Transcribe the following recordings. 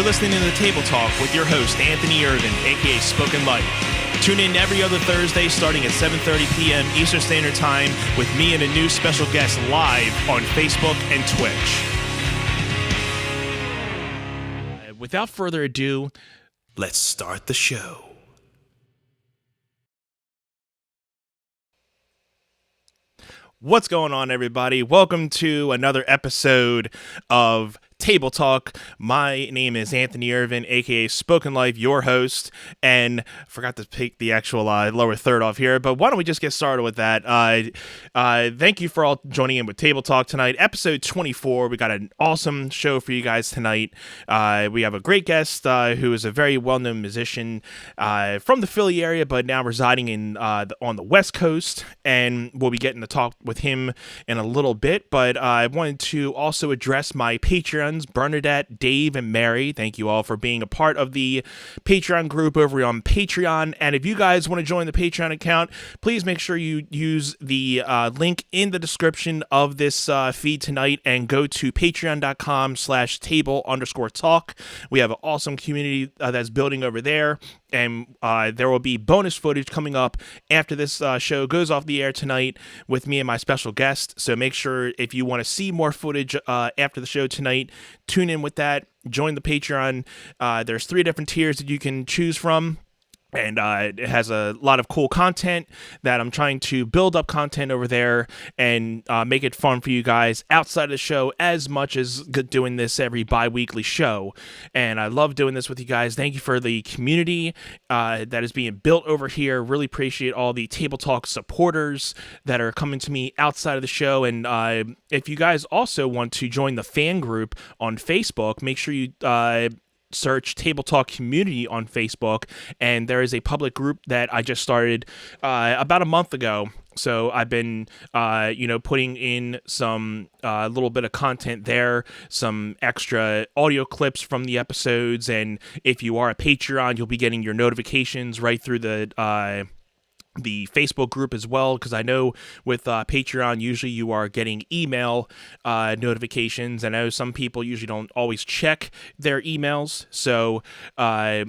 You're listening to The Table Talk with your host, Anthony Irvin, aka Spoken Light. Tune in every other Thursday starting at 7:30 p.m. Eastern Standard Time with me and a new special guest live on Facebook and Twitch. Without further ado, let's start the show. What's going on, everybody? Welcome to another episode of Table Talk. My name is Anthony Irvin, aka Spoken Life, your host, and forgot to pick the actual lower third off here, but why don't we just get started with that? Thank you for all joining in with Table Talk tonight, episode 24. We got an awesome show for you guys tonight. We have a great guest who is a very well-known musician from the Philly area, but now residing in on the West Coast, and we'll be getting to talk with him in a little bit. But I wanted to also address my Patreons, Bernadette, Dave, and Mary. Thank you all for being a part of the Patreon group over on Patreon. And if you guys want to join the Patreon account, please make sure you use the link in the description of this feed tonight and go to patreon.com/table_talk. We have an awesome community that's building over there. And there will be bonus footage coming up after this show goes off the air tonight with me and my special guest. So make sure if you want to see more footage after the show tonight, tune in with that. Join the Patreon. There's 3 different tiers that you can choose from. And it has a lot of cool content that I'm trying to build up content over there and make it fun for you guys outside of the show as much as doing this every bi-weekly show. And I love doing this with you guys. Thank you for the community that is being built over here. Really appreciate all the Table Talk supporters that are coming to me outside of the show. And if you guys also want to join the fan group on Facebook, make sure you search Table Talk Community on Facebook, and there is a public group that I just started about a month ago. So I've been, putting in some little bit of content there, some extra audio clips from the episodes, and if you are a Patreon, you'll be getting your notifications right through the Facebook group as well, because I know with Patreon, usually you are getting email notifications. I know some people usually don't always check their emails, so I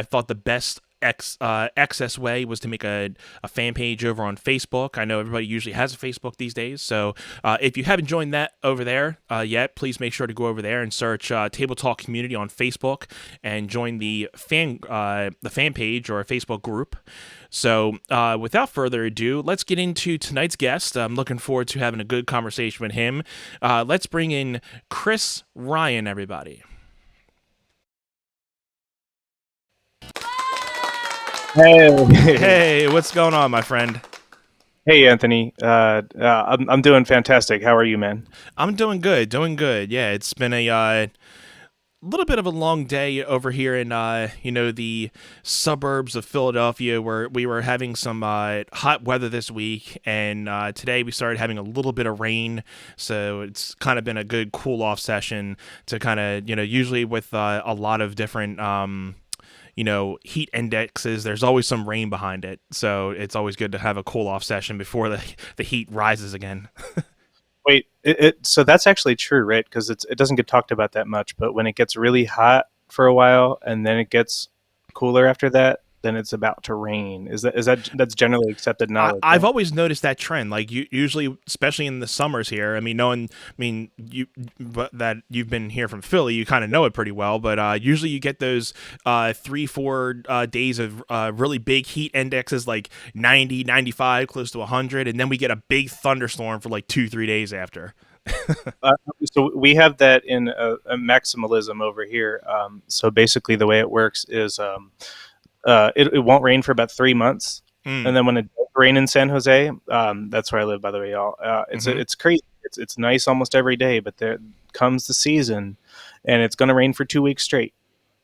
thought the best access way was to make a fan page over on Facebook. I know everybody usually has a Facebook these days, so if you haven't joined that over there yet, please make sure to go over there and search Table Talk Community on Facebook and join the fan page or Facebook group. So without further ado, let's get into tonight's guest. I'm looking forward to having a good conversation with him. Let's bring in Chris Ryan, everybody. Hey, what's going on, my friend? Hey, Anthony. I'm doing fantastic. How are you, man? I'm doing good. Yeah, it's been a little bit of a long day over here in the suburbs of Philadelphia, where we were having some hot weather this week, and today we started having a little bit of rain, so it's kind of been a good cool off session to kind of usually with a lot of different heat indexes, there's always some rain behind it, so it's always good to have a cool off session before the heat rises again. Wait, so that's actually true, right? Because it doesn't get talked about that much, but when it gets really hot for a while and then it gets cooler after that, then it's about to rain. That's generally accepted knowledge? I've always noticed that trend. Like usually, especially in the summers here. That you've been here from Philly, you kind of know it pretty well. But usually, you get those 3-4 days of really big heat indexes, like 90, 95, close to 100, and then we get a big thunderstorm for like 2-3 days after. So we have that in a maximalism over here. So basically, the way it works is it won't rain for about 3 months, and then when it does rain in San Jose, that's where I live, by the way, y'all. It's crazy. It's nice almost every day, but there comes the season, and it's going to rain for 2 weeks straight.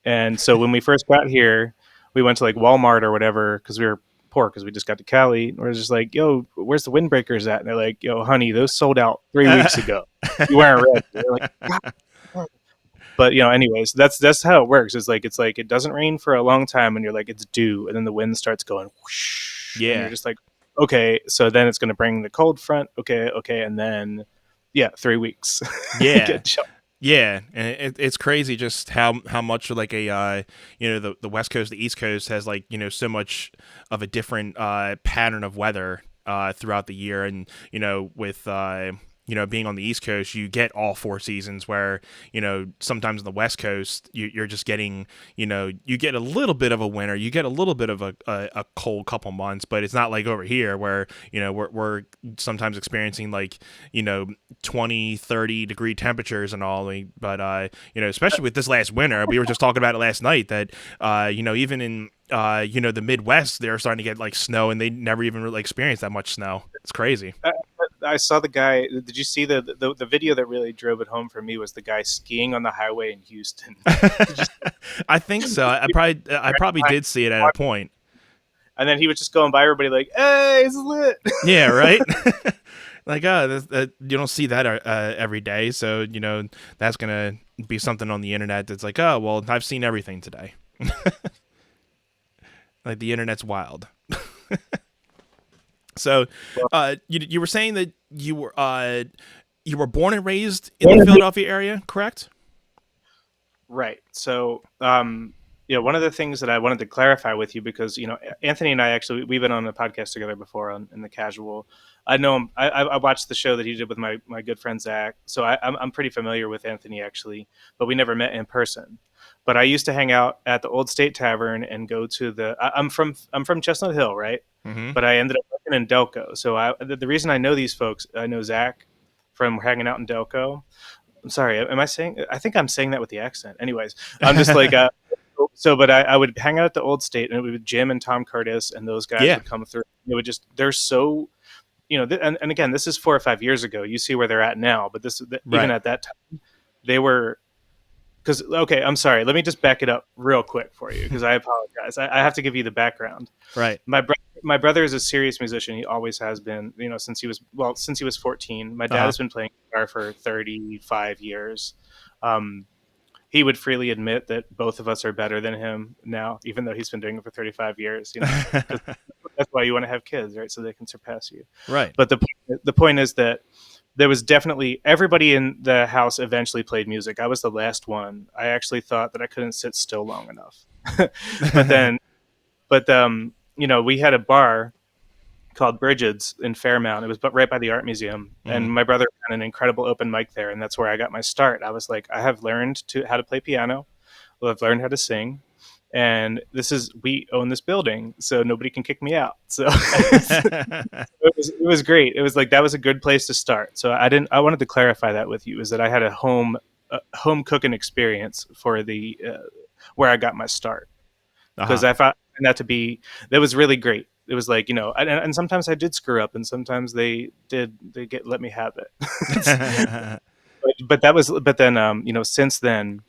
And so when we first got here, we went to like Walmart or whatever because we were poor because we just got to Cali. We're just like, yo, where's the windbreakers at? And they're like, yo, honey, those sold out 3 weeks ago. You weren't ready. They're like, but anyways, that's how it works. It's like it doesn't rain for a long time, and you're like, it's due, and then the wind starts going whoosh, yeah, and you're just like, okay, so then it's going to bring the cold front, okay, and then 3 weeks. Yeah. Yeah, and it's crazy just how much like a the West Coast, the East Coast has like so much of a different pattern of weather throughout the year, and with being on the East Coast, you get all four seasons. Where sometimes on the West Coast, you're just getting you get a little bit of a winter, you get a little bit of a cold couple months, but it's not like over here where we're sometimes experiencing like 20-30 degree temperatures and all. But especially with this last winter, we were just talking about it last night that even in the Midwest, they're starting to get like snow, and they never even really experienced that much snow. It's crazy. I, I saw the guy. Did you see the video that really drove it home for me? Was the guy skiing on the highway in Houston? Did you I think so. I probably did see it at a point. And then he was just going by everybody like, "Hey, it's lit." Yeah, right. Like, you don't see that every day, so that's gonna be something on the internet that's like, oh well, I've seen everything today. Like the internet's wild. So, you were saying that you were born and raised in the Philadelphia area, correct? Right. So, one of the things that I wanted to clarify with you, because Anthony and I actually we've been on a podcast together before in the casual. I know him. I watched the show that he did with my good friend Zach, so I'm pretty familiar with Anthony actually, but we never met in person. But I used to hang out at the Old State Tavern and go to I'm from Chestnut Hill, right? Mm-hmm. But I ended up working in Delco. So the reason I know these folks, I know Zach from hanging out in Delco. I'm sorry. Am I saying? I think I'm saying that with the accent. Anyways, I'm just like, but I would hang out at the Old State, and it would be Jim and Tom Curtis, and those guys Yeah. would come through. It would just, they're so, and again, this is 4 or 5 years ago. You see where they're at now, but even Right. at that time, they were, because, okay, I'm sorry. Let me just back it up real quick for you, because I apologize. I have to give you the background. Right. My brother is a serious musician. He always has been, since he was 14. My dad Uh has been playing guitar for 35 years. Um, he would freely admit that both of us are better than him now, even though he's been doing it for 35 years. Because huh. that's why you want to have kids, right? So they can surpass you. Right. But the point is that there was definitely everybody in the house eventually played music. I was the last one. I actually thought that I couldn't sit still long enough. but then, we had a bar called Bridget's in Fairmount. It was right by the art museum, Mm-hmm. and my brother had an incredible open mic there, and that's where I got my start. I was like, I have learned how to play piano. Well, I've learned how to sing, and we own this building, so nobody can kick me out. So it was great. It was like that was a good place to start. So I wanted to clarify that with you, is that I had a home cooking experience for the where I got my start, because Uh-huh. I found that was really great. It was like, and sometimes I did screw up, and sometimes they let me have it. But then since then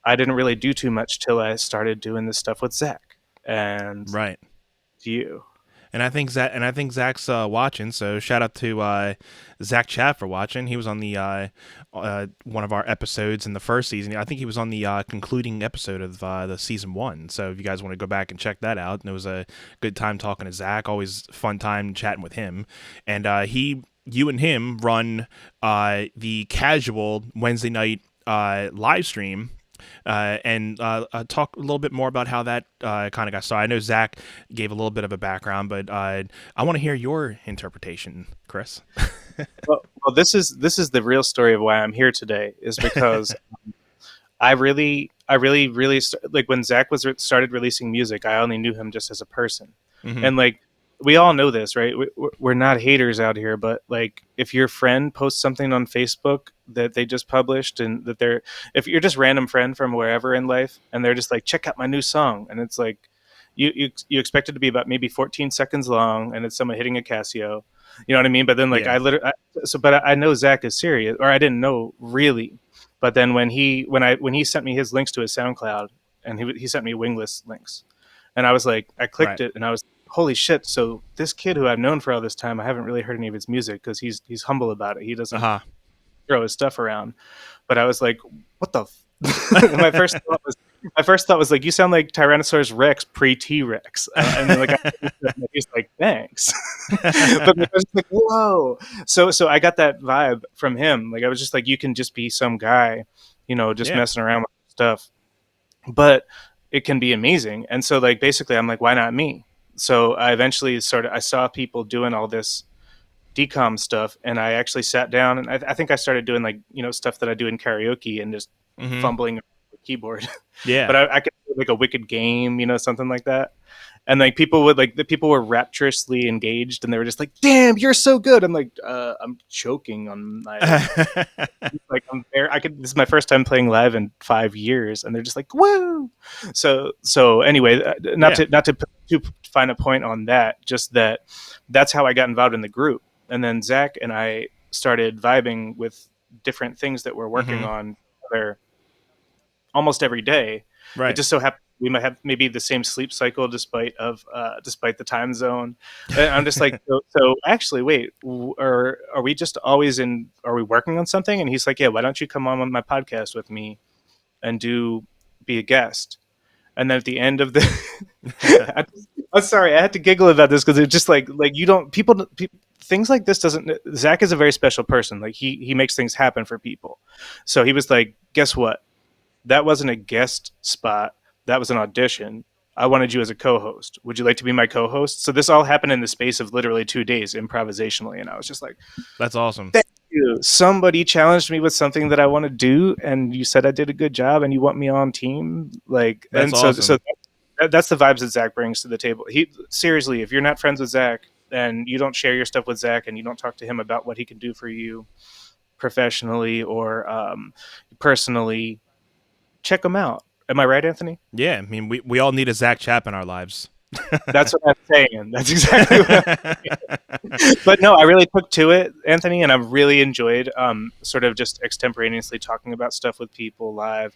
I didn't really do too much till I started doing this stuff with Zach and Right. you. And I think Zach's watching. So shout out to Zach Chat for watching. He was on the one of our episodes in the first season. I think he was on the concluding episode of the season one. So if you guys want to go back and check that out, and it was a good time talking to Zach. Always fun time chatting with him. And you and him run the casual Wednesday night live stream, and talk a little bit more about how that kind of got started. I know Zach gave a little bit of a background, but I want to hear your interpretation, Chris. Well, this is the real story of why I'm here today, is because I really like when Zach started releasing music. I only knew him just as a person, Hmm. and like we all know this, right? We're not haters out here, but like if your friend posts something on Facebook that they just published, and if you're just random friend from wherever in life, and they're just like, check out my new song, and it's like you expect it to be about maybe 14 seconds long, and it's someone hitting a Casio, you know what I mean? But then like Yeah. but I know Zach is serious, or I didn't know really, but then when he sent me his links to his SoundCloud, and he sent me wingless links, and I was like, I clicked Right. it, and I was, holy shit! So this kid who I've known for all this time, I haven't really heard any of his music, because he's humble about it. He Uh doesn't huh. throw his stuff around. But I was like, what the? My first thought was, my first thought was like, you sound like Tyrannosaurus Rex pre T Rex, and then like he's like, thanks, but like, I was like, whoa. So I got that vibe from him. Like I was just like, you can just be some guy, just Yeah. messing around with stuff, but it can be amazing. And so like basically, I'm like, why not me? So I eventually I saw people doing all this decom stuff, and I actually sat down and I think I started doing like stuff that I do in karaoke and just Hmm. fumbling the keyboard. Yeah. But I could do like a wicked game, something like that. And like people would like the people were rapturously engaged, and they were just like, "Damn, you're so good." I'm like, I'm choking on my like I'm there. I could. This is my first time playing live in 5 years, and they're just like, "Woo!" So anyway, not Yeah. to not to put too fine a point on that, just that that's how I got involved in the group, and then Zach and I started vibing with different things that we're working Hmm. on together almost every day. It Right. just so happens we might have maybe the same sleep cycle despite the time zone. And I'm just like, so actually, wait, are we just always in? Are we working on something? And he's like, yeah, why don't you come on my podcast with me and be a guest? And then at the end of the, I'm sorry, I had to giggle about this because it's just like you don't things like this doesn't. Zach is a very special person. Like he makes things happen for people. So he was like, guess what? That wasn't a guest spot. That was an audition. I wanted you as a co-host. Would you like to be my co-host? So this all happened in the space of literally 2 days improvisationally. And I was just like, That's awesome. thank you. Somebody challenged me with something that I want to do. And you said I did a good job and you want me on team. Like, That's and so awesome. that's the vibes that Zach brings to the table. He seriously, if you're not friends with Zach and you don't share your stuff with Zach and you don't talk to him about what he can do for you professionally or personally, check him out. Am I right, Anthony? Yeah. I mean, we all need a Zach Chap in our lives. That's what I'm saying. That's exactly what but no, I really took to it, Anthony, and I've really enjoyed sort of just extemporaneously talking about stuff with people live,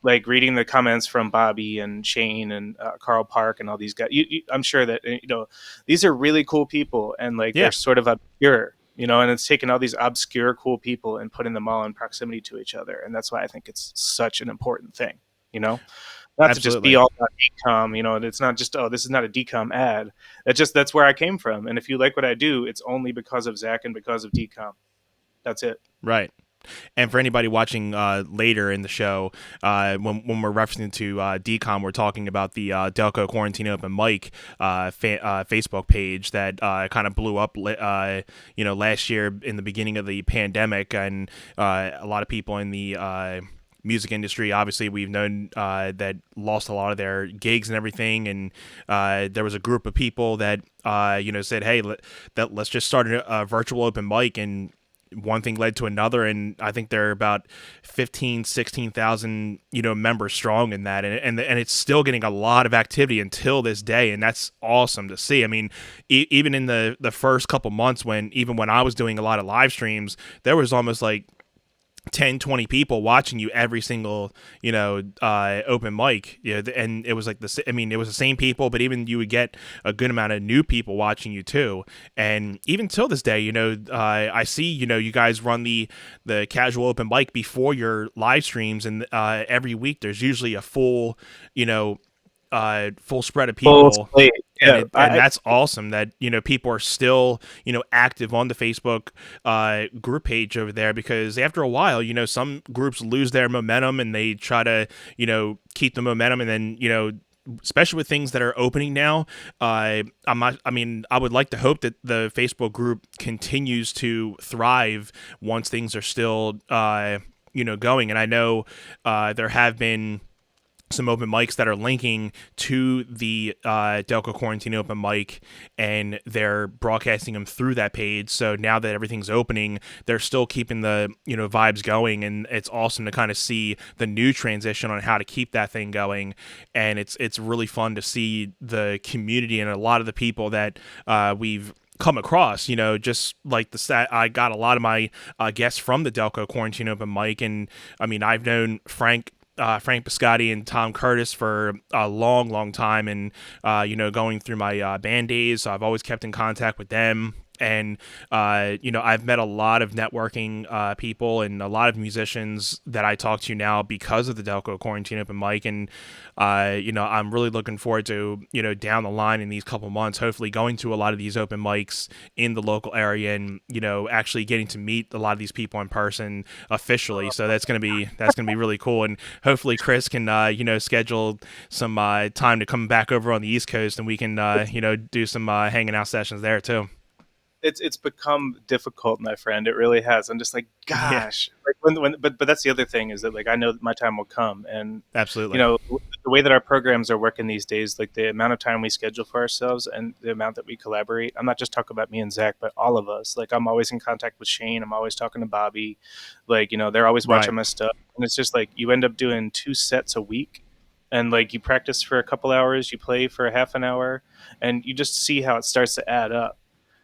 like reading the comments from Bobby and Shane and Carl Park and all these guys. I'm sure that these are really cool people, and like they're Yeah. sort of obscure, and it's taken all these obscure cool people and putting them all in proximity to each other, and that's why I think it's such an important thing, you know. Not to just be Absolutely. all about decom, it's not just this is not a decom ad. That's where I came from, and if you like what I do, it's only because of Zach and because of decom. That's it. Right. And for anybody watching later in the show, when we're referencing to DCOM, we're talking about the Delco Quarantine Open Mic Facebook page that kind of blew up, last year in the beginning of the pandemic, and a lot of people in the music industry, obviously, we've known that lost a lot of their gigs and everything, and there was a group of people that said, "Hey, let's just start a virtual open mic," and one thing led to another, and I think they're about 16,000 members strong in that, and it's still getting a lot of activity until this day, and that's awesome to see. I mean, even in the first couple months, when I was doing a lot of live streams, there was almost like 10, 20 people watching you every single open mic, and it was like it was the same people, but even you would get a good amount of new people watching you too. And even till this day, I see you guys run the casual open mic before your live streams, and every week there's usually a full spread of Full people, slate. and Yeah, and that's awesome that people are still active on the Facebook group page over there, because after a while some groups lose their momentum and they try to keep the momentum, and then especially with things that are opening now, I would like to hope that the Facebook group continues to thrive once things are still going. And I know there have been some open mics that are linking to the Delco Quarantine open mic, and they're broadcasting them through that page. So now that everything's opening, they're still keeping the vibes going, and it's awesome to kind of see the new transition on how to keep that thing going. And it's really fun to see the community and a lot of the people that we've come across, just like I got a lot of my guests from the Delco Quarantine open mic, and I mean, I've known Frank Biscotti and Tom Curtis for a long, long time, and going through my band days, so I've always kept in contact with them. And I've met a lot of networking people and a lot of musicians that I talk to now because of the Delco Quarantine Open Mic. And I'm really looking forward to down the line in these couple months, hopefully going to a lot of these open mics in the local area, and actually getting to meet a lot of these people in person officially. So that's gonna be really cool. And hopefully Chris can schedule some time to come back over on the East Coast, and we can do some hanging out sessions there too. It's become difficult, my friend. It really has. I'm just like, Yeah, gosh, like but that's the other thing, is that like I know that my time will come, and absolutely. the way that our programs are working these days, like the amount of time we schedule for ourselves and the amount that we collaborate. I'm not just talking about me and Zach, but all of us. Like I'm always in contact with Shane. I'm always talking to Bobby. Like they're always Right. watching my stuff, and it's just like you end up doing 2 sets a week. And like you practice for a couple hours, you play for a half an hour, and you just see how it starts to add up.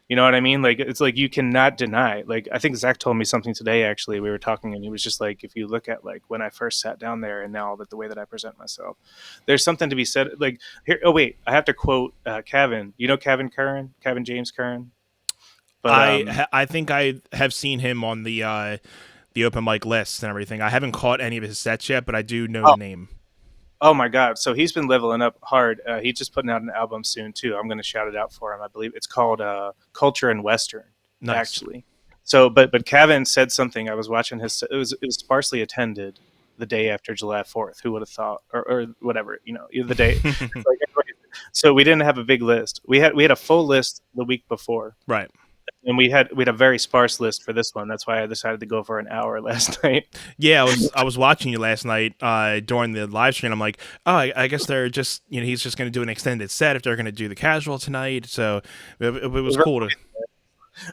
You know what I mean? Like it's like you cannot deny. Like I think Zach told me something today. Actually, we were talking, and he was just like, if you look at like when I first sat down there, and now that the way that I present myself, there's something to be said. Like here, oh wait, I have to quote Kevin. You know Kevin Curran, Kevin James Curran, but I think I have seen him on the open mic lists and everything. I haven't caught any of his sets yet, but I do know oh, the name. oh my God, so he's been leveling up hard. He's just putting out an album soon too. I'm going to shout it out for him. I believe it's called Culture and Western, Nice. actually. So, but Kevin said something. I was watching his. It was sparsely attended the day after July 4th. Who would have thought, or whatever, the day. Like, so we didn't have a big list. We had a full list the week before, Right. and we had a very sparse list for this one. That's why I decided to go for an hour last night. Yeah, I was watching you last night during the live stream. I'm like, oh, I guess they're just he's just going to do an extended set if they're going to do the casual tonight. So it was cool to.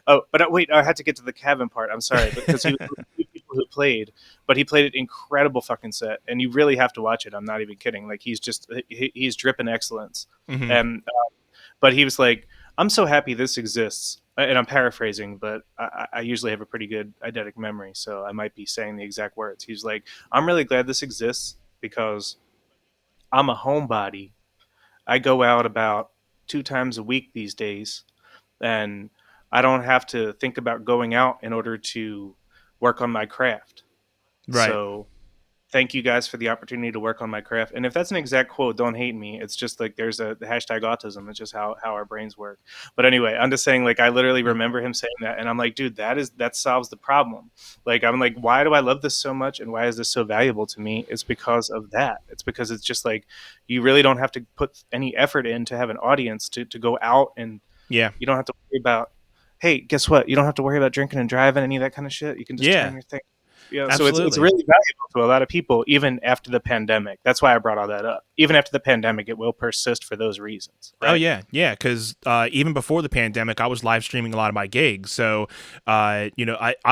Oh, but wait, I had to get to the Kevin part. I'm sorry, because he was one of the few people who played, but he played an incredible fucking set, and you really have to watch it. I'm not even kidding. Like he's dripping excellence, Hmm. and but he was like, "I'm so happy this exists," and I'm paraphrasing, but I usually have a pretty good eidetic memory, so I might be saying the exact words. He's like, "I'm really glad this exists because I'm a homebody. I go out about 2 times a week these days." And I don't have to think about going out in order to work on my craft. Right. So thank you guys for the opportunity to work on my craft. And if that's an exact quote, don't hate me. It's just like there's a hashtag autism. It's just how our brains work. But anyway, I'm just saying, like, I literally remember him saying that, and I'm like, dude, that solves the problem. Like, I'm like, why do I love this so much, and why is this so valuable to me? It's because of that. It's because it's just like you really don't have to put any effort in to have an audience to go out, and Yeah. you don't have to worry about, hey, guess what? You don't have to worry about drinking and driving, any of that kind of shit. You can just Yeah. turn your thing. Yeah, so it's Absolutely. really valuable to a lot of people, even after the pandemic. That's why I brought all that up. Even after the pandemic, it will persist for those reasons, Oh right? yeah, yeah. Because even before the pandemic, I was live streaming a lot of my gigs, so I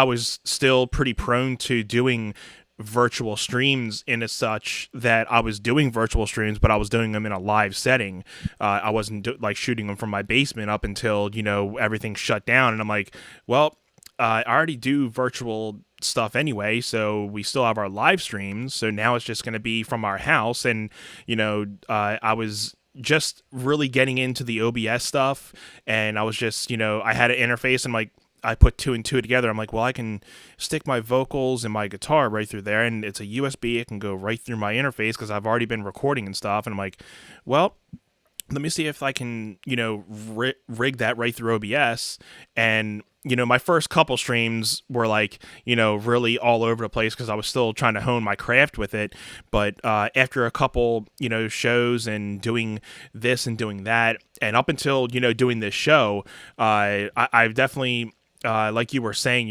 was still pretty prone to doing virtual streams in as such that I was doing virtual streams, but I was doing them in a live setting. I wasn't like shooting them from my basement up until everything shut down, and I'm like, well, I already do virtual stuff anyway, so we still have our live streams. So now it's just going to be from our house, and I was just really getting into the OBS stuff, and I was just I had an interface, and like I put two and two together. I'm like, well, I can stick my vocals and my guitar right through there, and it's a USB. It can go right through my interface because I've already been recording and stuff. And I'm like, well, let me see if I can, rig that right through OBS. And, my first couple streams were like, really all over the place because I was still trying to hone my craft with it. But after a couple, shows and doing this and doing that, and up until, doing this show, I've definitely, like you were saying,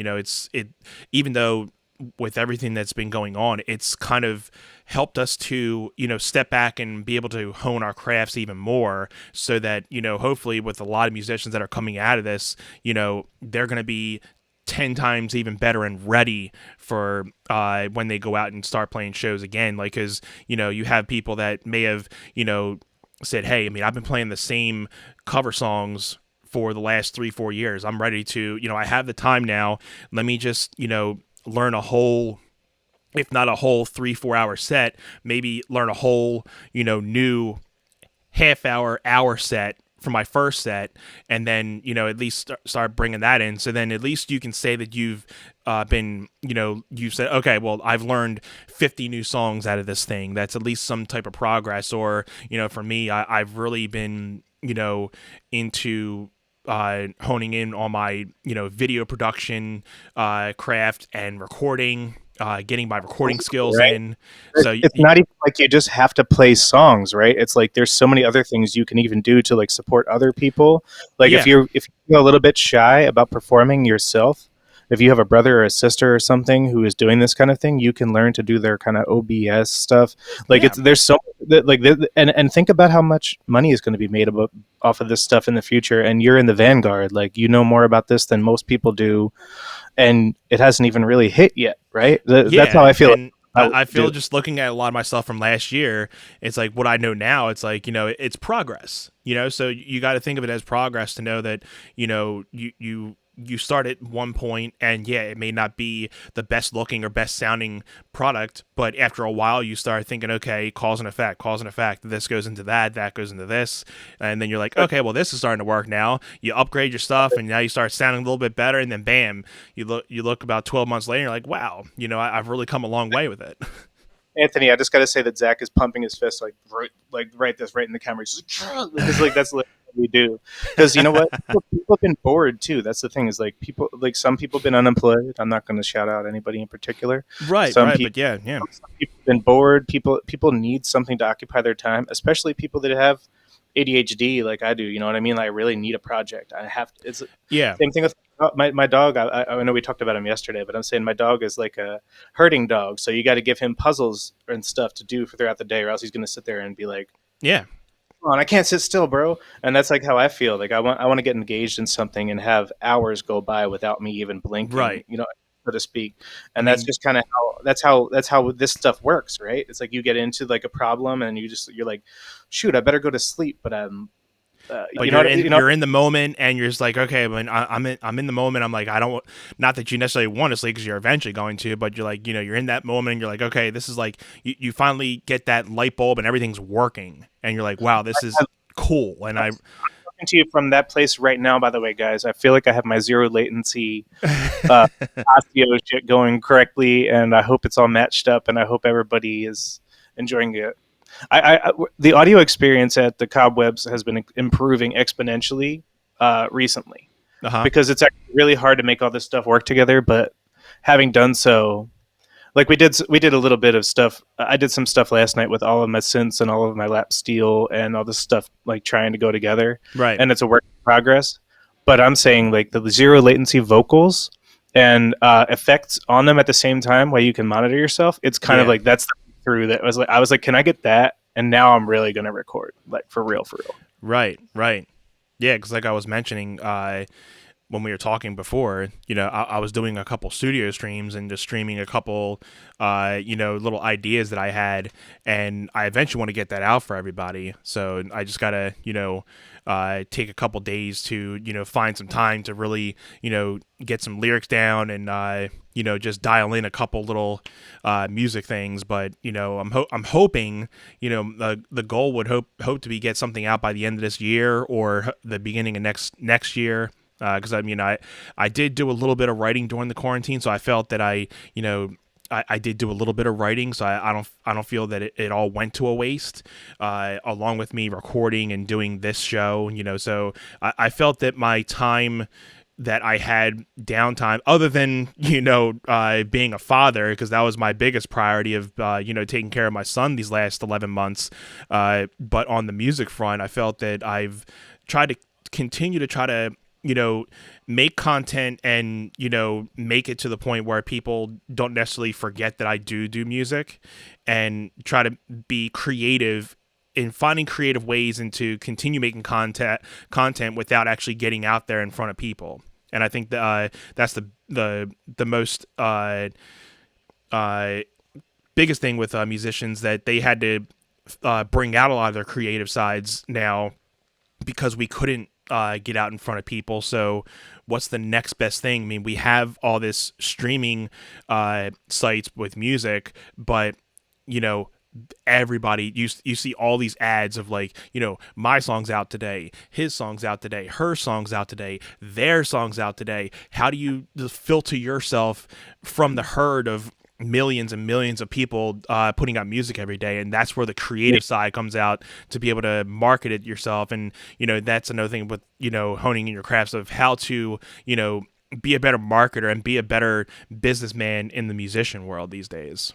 even though with everything that's been going on, it's kind of helped us to, step back and be able to hone our crafts even more so that, hopefully with a lot of musicians that are coming out of this, they're going to be 10 times even better and ready for when they go out and start playing shows again. Like, because, you have people that may have, said, hey, I mean, I've been playing the same cover songs for the last 3-4 years. I'm ready to, I have the time now. Let me just, learn a whole, if not a whole 3-4 hour set, maybe learn a whole new half hour set for my first set, and then at least start bringing that in. So then at least you can say that you've been you said, okay, well, I've learned 50 new songs out of this thing. That's at least some type of progress. Or for me, I've really been into honing in on my video production craft and recording, getting my recording skills Right. in. So It's not even like you just have to play songs, right? It's like there's so many other things you can even do to like support other people. Like yeah, if you feel a little bit shy about performing yourself, if you have a brother or a sister or something who is doing this kind of thing, you can learn to do their kind of OBS stuff. Like yeah, it's there's so and think about how much money is going to be made about off of this stuff in the future. And you're in the vanguard, like you know more about this than most people do, and it hasn't even really hit yet, right? That's how yeah. I feel And about what I you feel do. just looking at a lot of my stuff from last year, it's like what I know now. It's like it's progress. So you got to think of it as progress to know that you start at one point, and yeah, it may not be the best looking or best sounding product, but after a while you start thinking, okay, cause and effect, this goes into that goes into this, and then you're like, okay, well, this is starting to work now. You upgrade your stuff, and now you start sounding a little bit better, and then bam, you look about 12 months later, you're like, wow, I've really come a long way with it. Anthony, I just got to say that Zach is pumping his fist right this right in the camera. He's like, because like that's what we do. Because you know what, people have been bored too. That's the thing is like people like some people have been unemployed. I'm not going to shout out anybody in particular. Right, Some right, people but yeah, yeah, some people have been bored. People need something to occupy their time, especially people that have ADHD like I do. You know what I mean? Like, I really need a project. I have to. It's yeah, same thing with my dog. I know we talked about him yesterday, but I'm saying my dog is like a herding dog. So you got to give him puzzles and stuff to do throughout the day, or else he's going to sit there and be like, yeah, "Come on, I can't sit still, bro." And that's like how I feel. Like I want to get engaged in something and have hours go by without me even blinking. right. So to speak. I And that's mean, just kind of how this stuff works, right? It's like you get into like a problem and you're like, shoot, I better go to sleep, but but you know what, you're in the moment, and you're just like, okay, when I'm in the moment, I'm like, I don't, not that you necessarily want to sleep because you're eventually going to, but you're like, you're in that moment, and you're like, okay, this is like, you finally get that light bulb and everything's working, and you're like, wow, this is cool. And I talking to you from that place right now, by the way, guys. I feel like I have my zero latency uh, Osteo shit going correctly, and I hope it's all matched up, and I hope everybody is enjoying it. The audio experience at the Cobwebs has been improving exponentially recently uh-huh, because it's actually really hard to make all this stuff work together. But having done so, like we did a little bit of stuff. I did some stuff last night with all of my synths and all of my lap steel and all this stuff like trying to go together, right, and it's a work in progress. But I'm saying like the zero latency vocals and effects on them at the same time while you can monitor yourself. It's kind of yeah, like that's the through that I was like, can I get that? And now I'm really gonna record like for real, for real. right, right, yeah, because like I was mentioning, when we were talking before, I was doing a couple studio streams and just streaming a couple, little ideas that I had, and I eventually want to get that out for everybody. So I just gotta, take a couple days to, find some time to really, get some lyrics down and, just dial in a couple little music things. But I'm hoping, the goal would hope to be get something out by the end of this year or the beginning of next year, because I did do a little bit of writing during the quarantine, so I felt that I did do a little bit of writing, so I don't feel that it all went to a waste, along with me recording and doing this show, so I felt that my time that I had downtime, other than being a father, because that was my biggest priority of taking care of my son these last 11 months. But on the music front, I felt that I've tried to continue to try to make content and make it to the point where people don't necessarily forget that I do music, and try to be creative in finding creative ways and to continue making content without actually getting out there in front of people. And I think that's the most uh, biggest thing with musicians, that they had to bring out a lot of their creative sides now, because we couldn't get out in front of people. So what's the next best thing? I mean, we have all this streaming sites with music, but everybody, you see all these ads of like, my song's out today, his song's out today, her song's out today, their song's out today. How do you just filter yourself from the herd of millions and millions of people putting out music every day? And that's where the Yeah, creative side comes out, to be able to market it yourself. And that's another thing with honing in your crafts of how to be a better marketer and be a better businessman in the musician world these days.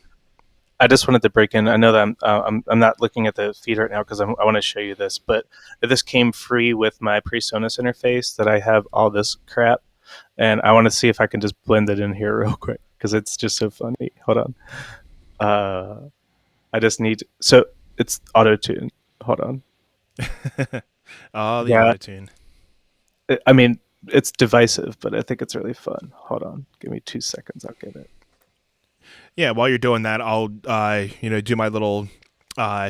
I just wanted to break in. I know that I'm not looking at the feed right now because I want to show you this, but this came free with my PreSonus interface. That I have all this crap, and I want to see if I can just blend it in here real quick because it's just so funny. Hold on. I just need so it's auto tune. Hold on. Oh, the Yeah, auto tune. I mean it's divisive, but I think it's really fun. Hold on, give me 2 seconds. I'll get it. Yeah, while you're doing that, I'll do my little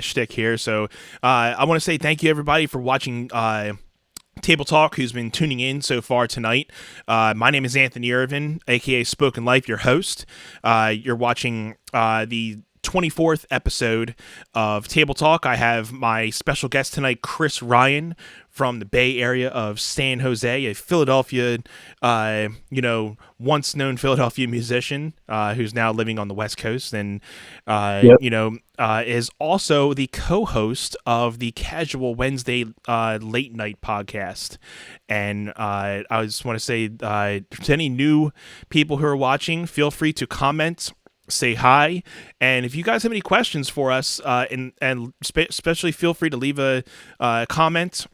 shtick here. So I want to say thank you everybody for watching Table Talk, who's been tuning in so far tonight. My name is Anthony Irvin, aka Spoken Life, your host. You're watching the 24th episode of Table Talk. I have my special guest tonight, Chris Ryan, from the Bay Area of San Jose, a Philadelphia, once known Philadelphia musician who's now living on the West Coast, and Yep. is also the co-host of the Casual Wednesday late night podcast. And I just want to say to any new people who are watching, feel free to comment, say hi, and if you guys have any questions for us, especially feel free to leave a comment.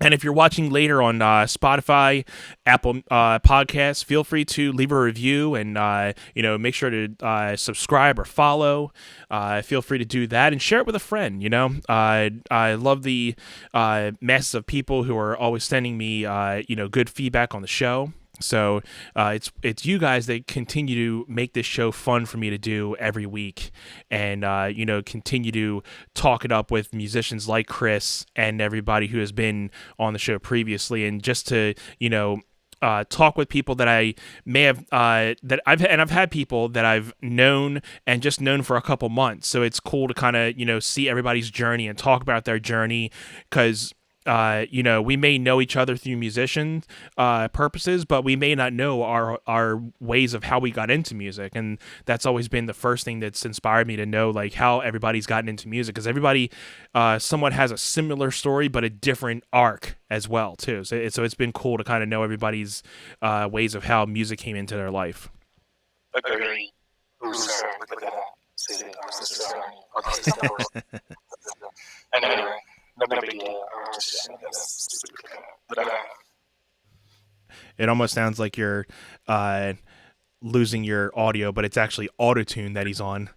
And if you're watching later on Spotify, Apple Podcasts, feel free to leave a review, and make sure to subscribe or follow. Feel free to do that and share it with a friend. I love the masses of people who are always sending me good feedback on the show. So it's you guys that continue to make this show fun for me to do every week, and continue to talk it up with musicians like Chris and everybody who has been on the show previously, and just to talk with people that I may have I've had people that I've known and just known for a couple months. So it's cool to kind of see everybody's journey and talk about their journey, because we may know each other through musician purposes, but we may not know our ways of how we got into music. And that's always been the first thing that's inspired me to know, like, how everybody's gotten into music, because everybody somewhat has a similar story, but a different arc as well too. So it's been cool to kind of know everybody's ways of how music came into their life. Agree. And anyway, no big deal. It almost sounds like you're losing your audio, but it's actually autotune that he's on.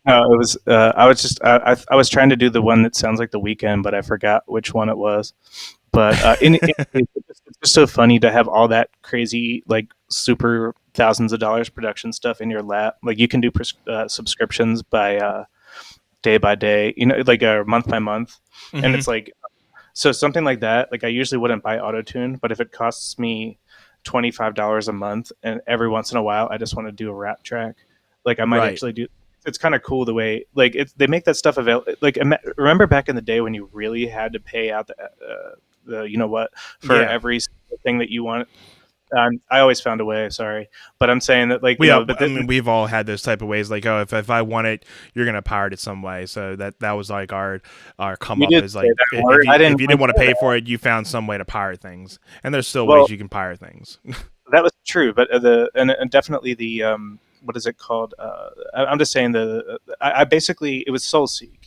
No, it was. I was just. I was trying to do the one that sounds like The Weekend, but I forgot which one it was. But it's just so funny to have all that crazy, like, super thousands of dollars production stuff in your lap. Like, you can do subscriptions by day, like month by month, and Mm-hmm. it's like, so something like that. Like, I usually wouldn't buy autotune, but if it costs me $25 a month, and every once in a while I just want to do a rap track, like, I might Right. actually do. It's kind of cool the way, like, they make that stuff available. Like, remember back in the day when you really had to pay out the for Yeah. every thing that you want. I always found a way. Sorry, but I'm saying that, like, but I mean, we've all had those type of ways, like, oh, if I want it, you're gonna pirate it some way. So that was like our come you up, did is say like, that word. I if didn't you want didn't to want to say pay that. for it, you found some way to pirate things, and there's still Well, ways you can pirate things. that was true, but and definitely the what is it called? I'm just saying I basically, it was SoulSeek.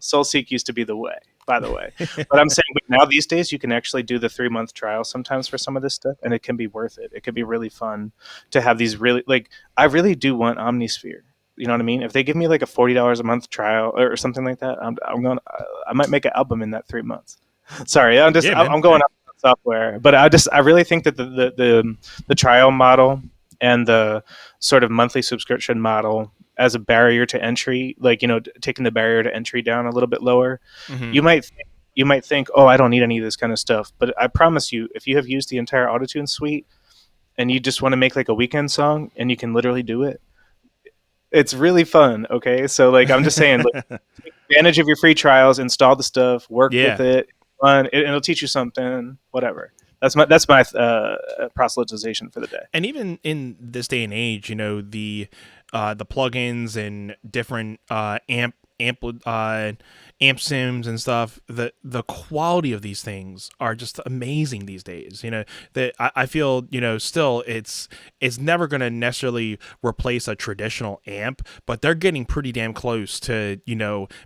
SoulSeek used to be the way, by the way. But I'm saying, but now these days you can actually do the 3 month trial sometimes for some of this stuff, and it can be worth it. It can be really fun to have these really, like, I really do want Omnisphere. You know what I mean? If they give me like a $40 a month trial or something like that, I'm going. I might make an album in that 3 months. Sorry, Yeah, man. I'm going Hey. up on software, but I really think that the trial model and the sort of monthly subscription model as a barrier to entry, like, taking the barrier to entry down a little bit lower. Mm-hmm. You might think, oh, I don't need any of this kind of stuff, but I promise you, if you have used the entire Autotune suite and you just want to make like a weekend song and you can literally do it, It's really fun. Okay, so like I'm just saying, like, take advantage of your free trials, install the stuff, work with Yeah. it, fun. It'll teach you something. Whatever. That's my proselytization for the day. And even in this day and age, the plugins and different amp sims and stuff, the quality of these things are just amazing these days. That I feel, still it's never going to necessarily replace a traditional amp, but they're getting pretty damn close to,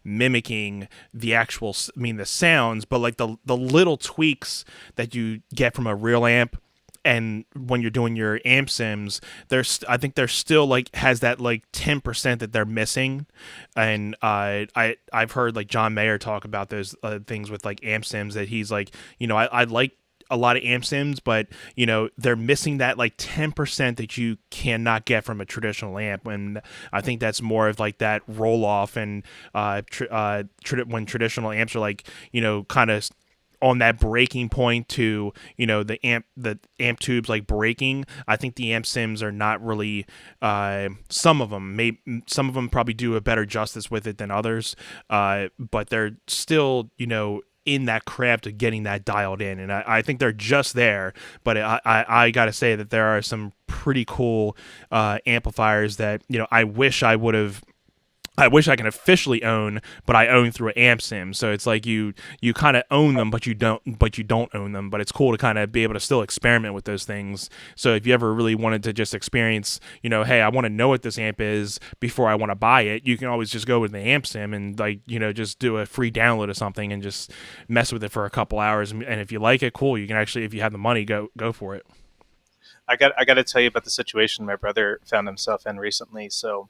mimicking the actual, the sounds, but like the little tweaks that you get from a real amp. And when you're doing your amp sims, I think there's still like has that like 10% that they're missing. And I've heard like John Mayer talk about those things with like amp sims, that he's like, I like a lot of amp sims, but they're missing that like 10% that you cannot get from a traditional amp. And I think that's more of like that roll off, and when traditional amps are like, kind of on that breaking point to, the amp tubes like breaking. I think the amp sims are not really, some of them probably do a better justice with it than others, but they're still, in that craft of getting that dialed in. And I think they're just there, but I gotta say that there are some pretty cool amplifiers that, I wish I can officially own, but I own through an amp sim. So it's like you kind of own them, but you don't own them. But it's cool to kind of be able to still experiment with those things. So if you ever really wanted to just experience, hey, I want to know what this amp is before I want to buy it, you can always just go with the amp sim and like, just do a free download of something and just mess with it for a couple hours. And if you like it, cool. You can actually, if you have the money, go for it. I got to tell you about the situation my brother found himself in recently. So,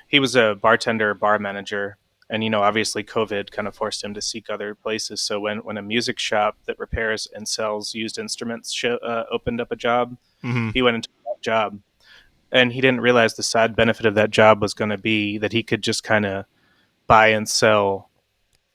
he was a bartender, bar manager, and obviously COVID kind of forced him to seek other places. So when a music shop that repairs and sells used instruments opened up a job, Mm-hmm. he went into that job, and he didn't realize the side benefit of that job was going to be that he could just kind of buy and sell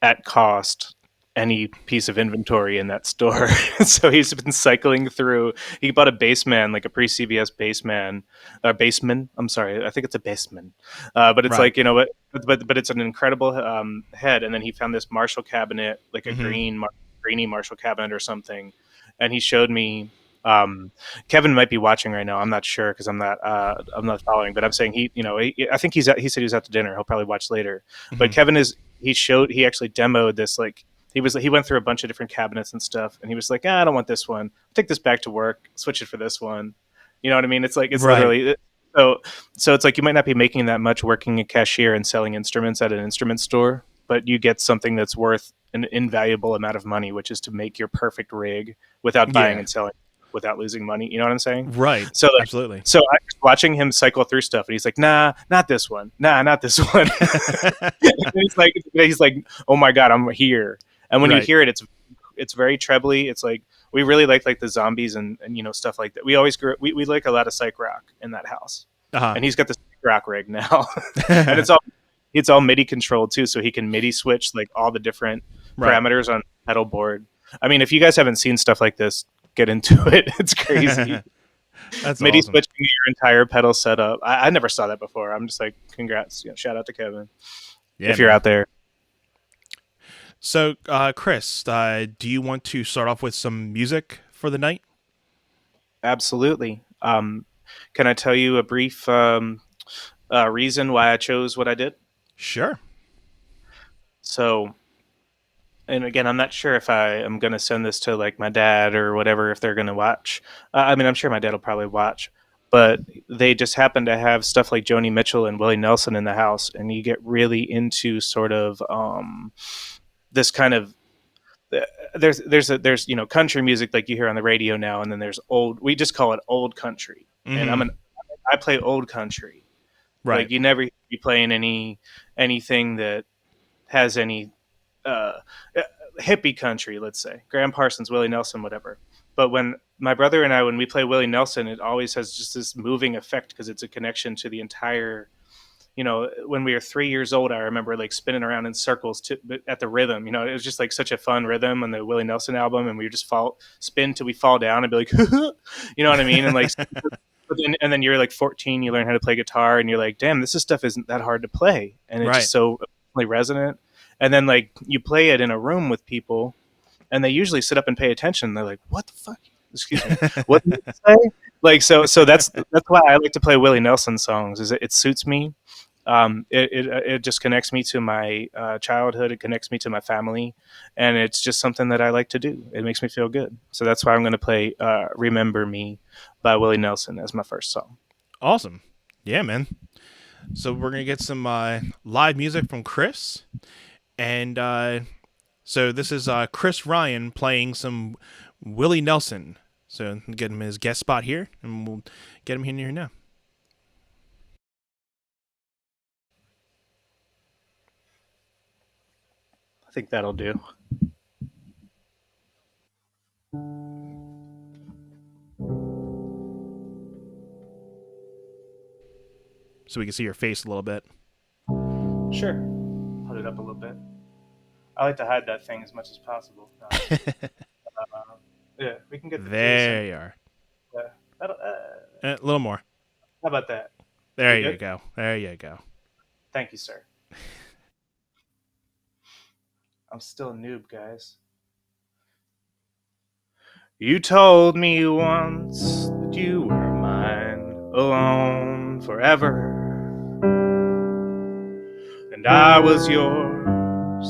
at cost any piece of inventory in that store. So he's been cycling through. He bought a baseman, like a pre-CVS baseman, or baseman. I'm sorry, I think it's a baseman, but it's Right. like but it's an incredible head. And then he found this Marshall cabinet, like a Mm-hmm. greeny Marshall cabinet or something, and he showed me. Kevin might be watching right now. I'm not sure because I'm not following, but I'm saying I think he said he was out to dinner. He'll probably watch later. But Mm-hmm. Kevin he actually demoed this, like he went through a bunch of different cabinets and stuff, and he was like, I don't want this one. Take this back to work. Switch it for this one. You know what I mean? It's like it's Right. literally so it's like you might not be making that much working a cashier and selling instruments at an instrument store, but you get something that's worth an invaluable amount of money, which is to make your perfect rig without buying Yeah. and selling, without losing money. You know what I'm saying? Right. So like, Absolutely. so I was watching him cycle through stuff, and he's like, "Nah, not this one. Nah, not this one." He's like, "Oh my god, I'm here." And when you Right. hear it, it's very trebly. It's like we really like the zombies and stuff like that. We always we like a lot of psych rock in that house, Uh-huh. and he's got the psych rock rig now, and it's all MIDI controlled too, so he can MIDI switch like all the different Right. parameters on pedal board. I mean, if you guys haven't seen stuff like this, get into it. It's crazy. That's MIDI awesome. switching your entire pedal setup. I never saw that before. I'm just like, congrats. Shout out to Kevin Yeah, if you're man. out there. So, Chris, do you want to start off with some music for the night? Absolutely. Can I tell you a brief reason why I chose what I did? Sure. So, and again, I'm not sure if I am going to send this to like my dad or whatever, if they're going to watch. I mean, I'm sure my dad will probably watch, but they just happen to have stuff like Joni Mitchell and Willie Nelson in the house, and you get really into sort of this kind of there's country music like you hear on the radio now, and then there's old. We just call it old country, and Mm-hmm. I play old country. Right. Like you never be playing anything that has any uh, hippie country, let's say Graham Parsons, Willie Nelson, whatever. But when my brother and I, when we play Willie Nelson, it always has just this moving effect because it's a connection to the entire. When we were 3 years old, I remember like spinning around in circles at the rhythm. It was just like such a fun rhythm on the Willie Nelson album, and we would just spin till we fall down and be like, you know what I mean, and like But then you're like 14, you learn how to play guitar, and you're like, damn, this stuff isn't that hard to play, and it's Right. just so emotionally resonant. And then like you play it in a room with people, and they usually sit up and pay attention. They're like, "What the fuck? Excuse me, what did you say?" Like so that's why I like to play Willie Nelson songs. Is it suits me. It just connects me to my childhood. It connects me to my family, and it's just something that I like to do. It makes me feel good. So that's why I'm going to play "Remember Me" by Willie Nelson as my first song. Awesome. Yeah, man. So we're gonna get some live music from Chris, and so this is Chris Ryan playing some Willie Nelson. So get him his guest spot here, and we'll get him in here now. I think that'll do. So we can see your face a little bit. Sure. Put it up a little bit. I like to hide that thing as much as possible. No, I'm just kidding. Yeah, we can get the Jason. There you are. That'll, A little more. how about that? There We you good? go. There you go. Thank you, sir. I'm still a noob, guys. You told me once that you were mine alone forever, and I was yours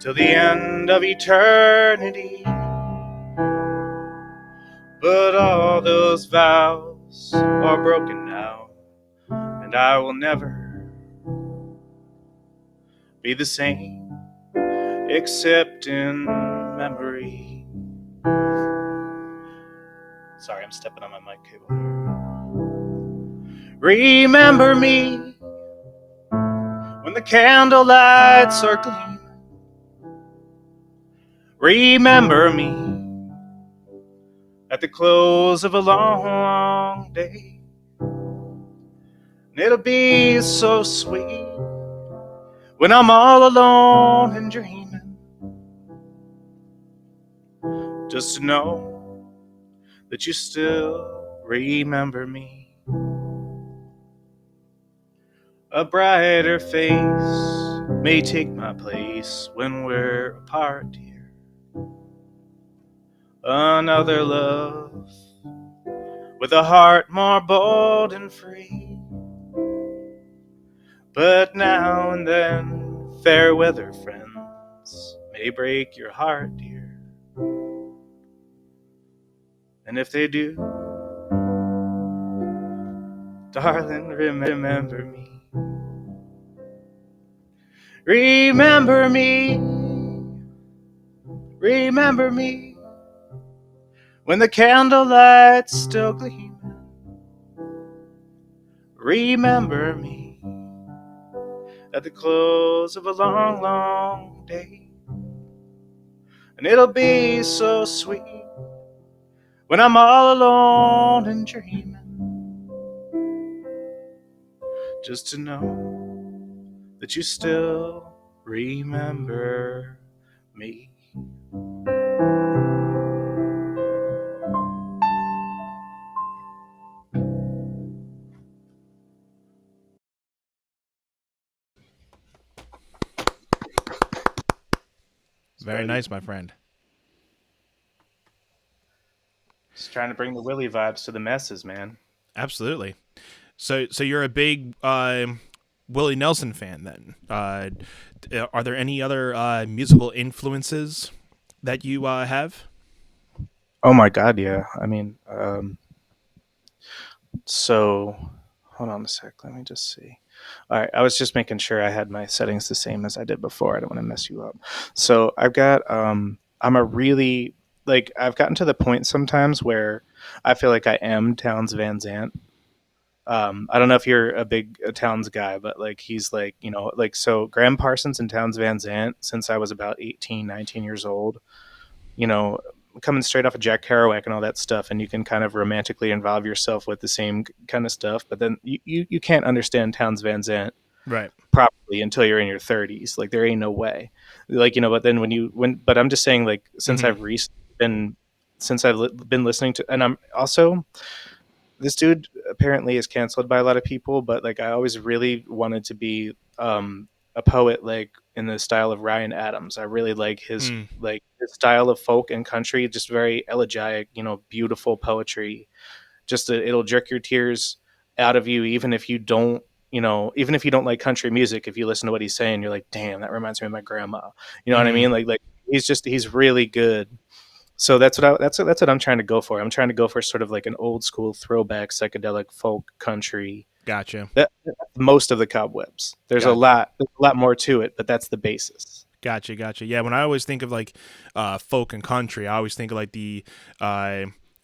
till the end of eternity. But all those vows are broken now, and I will never be the same except in memory. Sorry, I'm stepping on my mic cable here. Remember me when the candle lights are gleaming. Remember me at the close of a long, long day. And it'll be so sweet when I'm all alone and dreaming, just to know that you still remember me. A brighter face may take my place when we're apart, dear. Another love with a heart more bold and free. But now and then, fair weather friends may break your heart, dear. And if they do, darling, remember me. Remember me. Remember me when the candlelight's still gleaming. Remember me at the close of a long, long day. And it'll be so sweet when I'm all alone and dreaming, just to know that you still remember me. Very nice, my friend. Just trying to bring the Willie vibes to the masses, man. Absolutely. So you're a big Willie Nelson fan then. Are there any other musical influences that you have? Oh my God, yeah. I mean, so hold on a sec. Let me just see. All right, I was just making sure I had my settings the same as I did before. I don't want to mess you up. So I've got I'm a really like I've gotten to the point sometimes where I feel like I am Towns Van Zant. I don't know if you're a big Towns guy, but like he's like, like so Graham Parsons and Towns Van Zant since I was about 18, 19 years old, you know, coming straight off of Jack Kerouac and all that stuff, and you can kind of romantically involve yourself with the same kind of stuff, but then you can't understand Towns Van Zant Right. properly until you're in your 30s. Like there ain't no way. Like, but then but I'm just saying like Mm-hmm. since I've been listening to, and I'm also this dude apparently is canceled by a lot of people, but like I always really wanted to be a poet like in the style of Ryan Adams. I really Mm, like his style of folk and country, just very elegiac, beautiful poetry. It'll jerk your tears out of you, even if you don't. Even if you don't like country music, if you listen to what he's saying, you're like, "Damn, that reminds me of my grandma." You know what I mm-hmm. mean? Like he's really good. So that's what I'm trying to go for. I'm trying to go for sort of like an old school throwback psychedelic folk country. Gotcha. That's most of the cobwebs. Gotcha. There's a lot more to it, but that's the basis. Gotcha, gotcha. Yeah, when I always think of like folk and country, I always think of like the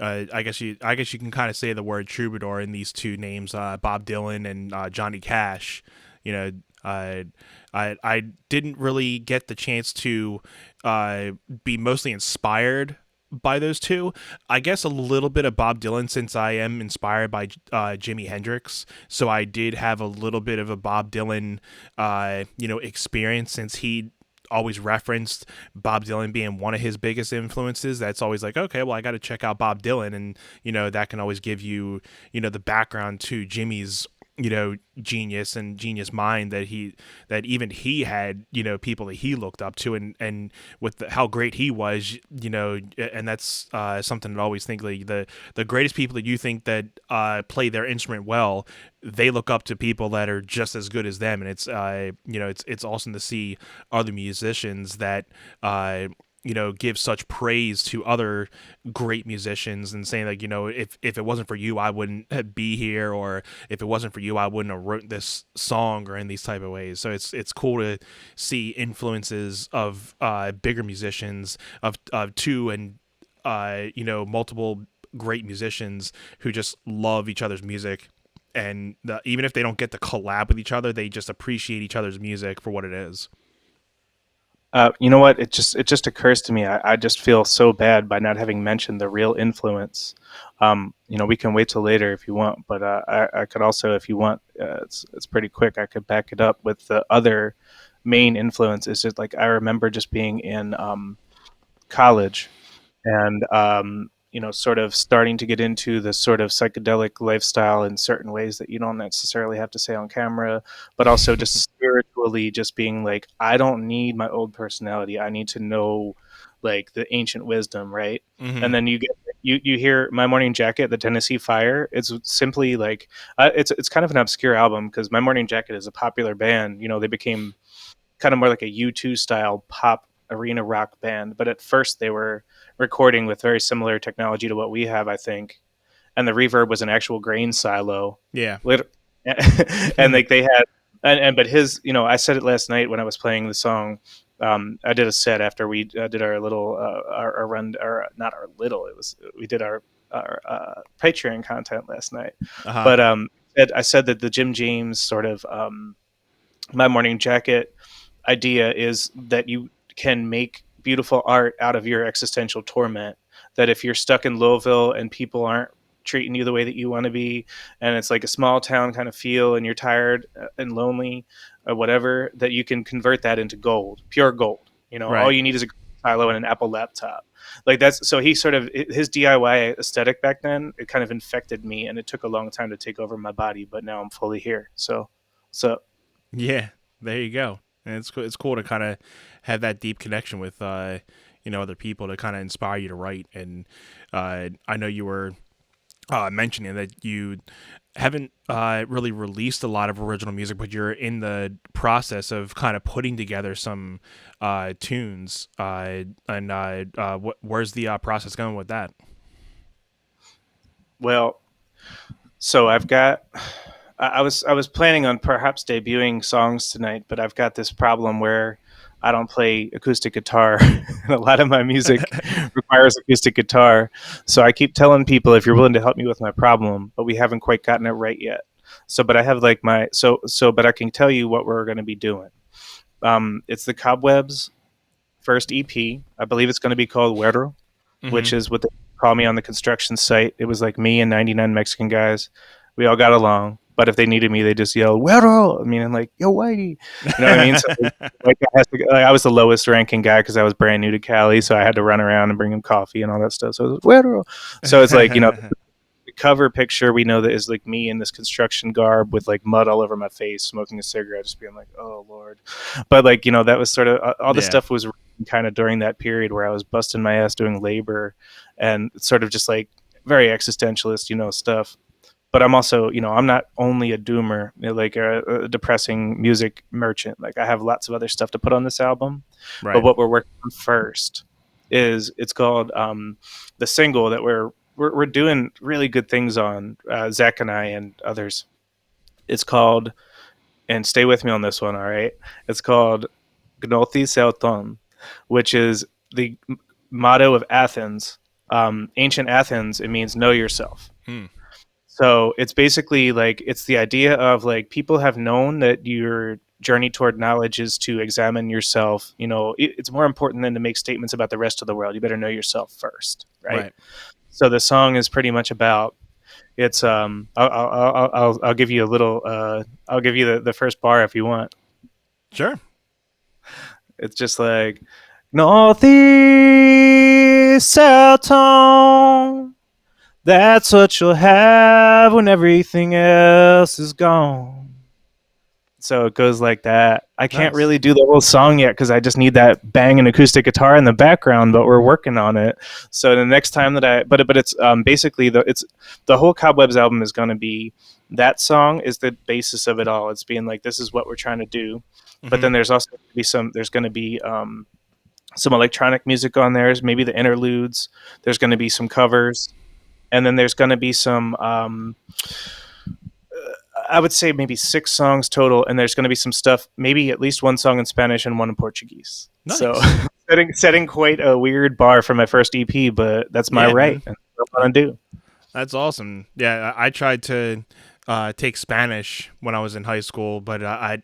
I guess you can kind of say the word troubadour in these two names, Bob Dylan and Johnny Cash. You know, uh, I didn't really get the chance to be mostly inspired by those two. I guess a little bit of Bob Dylan since I am inspired by Jimi Hendrix. So I did have a little bit of a Bob Dylan, experience since he always referenced Bob Dylan being one of his biggest influences. That's always like, okay, well, I got to check out Bob Dylan. And, that can always give you, the background to Jimmy's genius and genius mind that even he had people that he looked up to, and with how great he was, and that's something that I always think, like the greatest people that you think that play their instrument well, they look up to people that are just as good as them. And it's it's awesome to see other musicians that give such praise to other great musicians and saying, like, if it wasn't for you, I wouldn't be here, or if it wasn't for you, I wouldn't have wrote this song, or in these type of ways. So it's cool to see influences of bigger musicians, of two and multiple great musicians who just love each other's music. And even if they don't get to collab with each other, they just appreciate each other's music for what it is. You know what? It just occurs to me. I just feel so bad by not having mentioned the real influence. We can wait till later if you want, but I could also, if you want, it's pretty quick. I could back it up with the other main influence. It's just like I remember just being in college and sort of starting to get into the sort of psychedelic lifestyle in certain ways that you don't necessarily have to say on camera, but also just spiritually, just being like, I don't need my old personality. I need to know like the ancient wisdom, right? Mm-hmm. And then you hear My Morning Jacket, the Tennessee Fire. It's simply like it's kind of an obscure album because My Morning Jacket is a popular band. They became kind of more like a U2 style pop arena rock band. But at first, they were recording with very similar technology to what we have, I think. And the reverb was an actual grain silo. Yeah. And like they had, but his, I said it last night when I was playing the song. I did a set after we did our little, our run, or not our little, we did our Patreon content last night. Uh-huh. But I said that the Jim James sort of My Morning Jacket idea is that you can make beautiful art out of your existential torment. That if you're stuck in Louisville and people aren't treating you the way that you want to be, and it's like a small town kind of feel, and you're tired and lonely or whatever, that you can convert that into gold, pure gold. All Right. you need is a silo and an Apple laptop. Like that's so he sort of his DIY aesthetic back then. It kind of infected me, and it took a long time to take over my body, but now I'm fully here. So Yeah, there you go. And it's cool to kind of have that deep connection with other people to kind of inspire you to write. And I know you were mentioning that you haven't really released a lot of original music, but you're in the process of kind of putting together some tunes. And where's the process going with that? well, So I've got. I was planning on perhaps debuting songs tonight, but I've got this problem where I don't play acoustic guitar, and a lot of my music requires acoustic guitar. So I keep telling people if you're willing to help me with my problem, but we haven't quite gotten it right yet. But I have like but I can tell you what we're going to be doing. It's the Cobwebs first EP. I believe it's going to be called Huero, Mm-hmm. which is what they call me on the construction site. It was like me and 99 Mexican guys. We all got along. But if they needed me, they just yelled, "Güero!" I mean, I'm like, "Yo, whitey." You know what I mean? So like, I was the lowest ranking guy because I was brand new to Cali. So I had to run around and bring him coffee and all that stuff. So it was, "Güero." So it's like, the cover picture we know that is like me in this construction garb with like mud all over my face, smoking a cigarette, just being like, "Oh Lord." But like, that was sort of all the Yeah. stuff was kind of during that period where I was busting my ass doing labor, and sort of just like very existentialist, stuff. But I'm also, I'm not only a doomer, like a depressing music merchant. Like I have lots of other stuff to put on this album. But Right. what we're working on first is it's called the single that we're doing really good things on, Zach and I and others. It's called, and stay with me on this one, all right? It's called Gnothi Selton, which is the motto of Athens. Ancient Athens, it means know yourself. Hmm. So it's basically like it's the idea of like people have known that your journey toward knowledge is to examine yourself. It's more important than to make statements about the rest of the world. You better know yourself first, right? Right. So the song is pretty much about it's. I'll give you a little. I'll give you the first bar if you want. Sure. It's just like Northeast Southtown. That's what you'll have when everything else is gone. So it goes like that. I can't Nice. really do the whole song yet because I just need that banging acoustic guitar in the background, but we're working on it. So the next time that but it's basically the whole Cobwebs album is going to be that song is the basis of it all. It's being like this is what we're trying to do, but Mm-hmm. then there's going to be some electronic music on there, maybe the interludes. There's going to be some covers, and then there's going to be some I would say maybe 6 songs total, and there's going to be some stuff, maybe at least one song in Spanish and one in Portuguese. So Nice. setting quite a weird bar for my first EP, but that's my Yeah, right. man. That's what I'm That, gonna do. that's awesome. Yeah, I tried to take Spanish when I was in high school, but I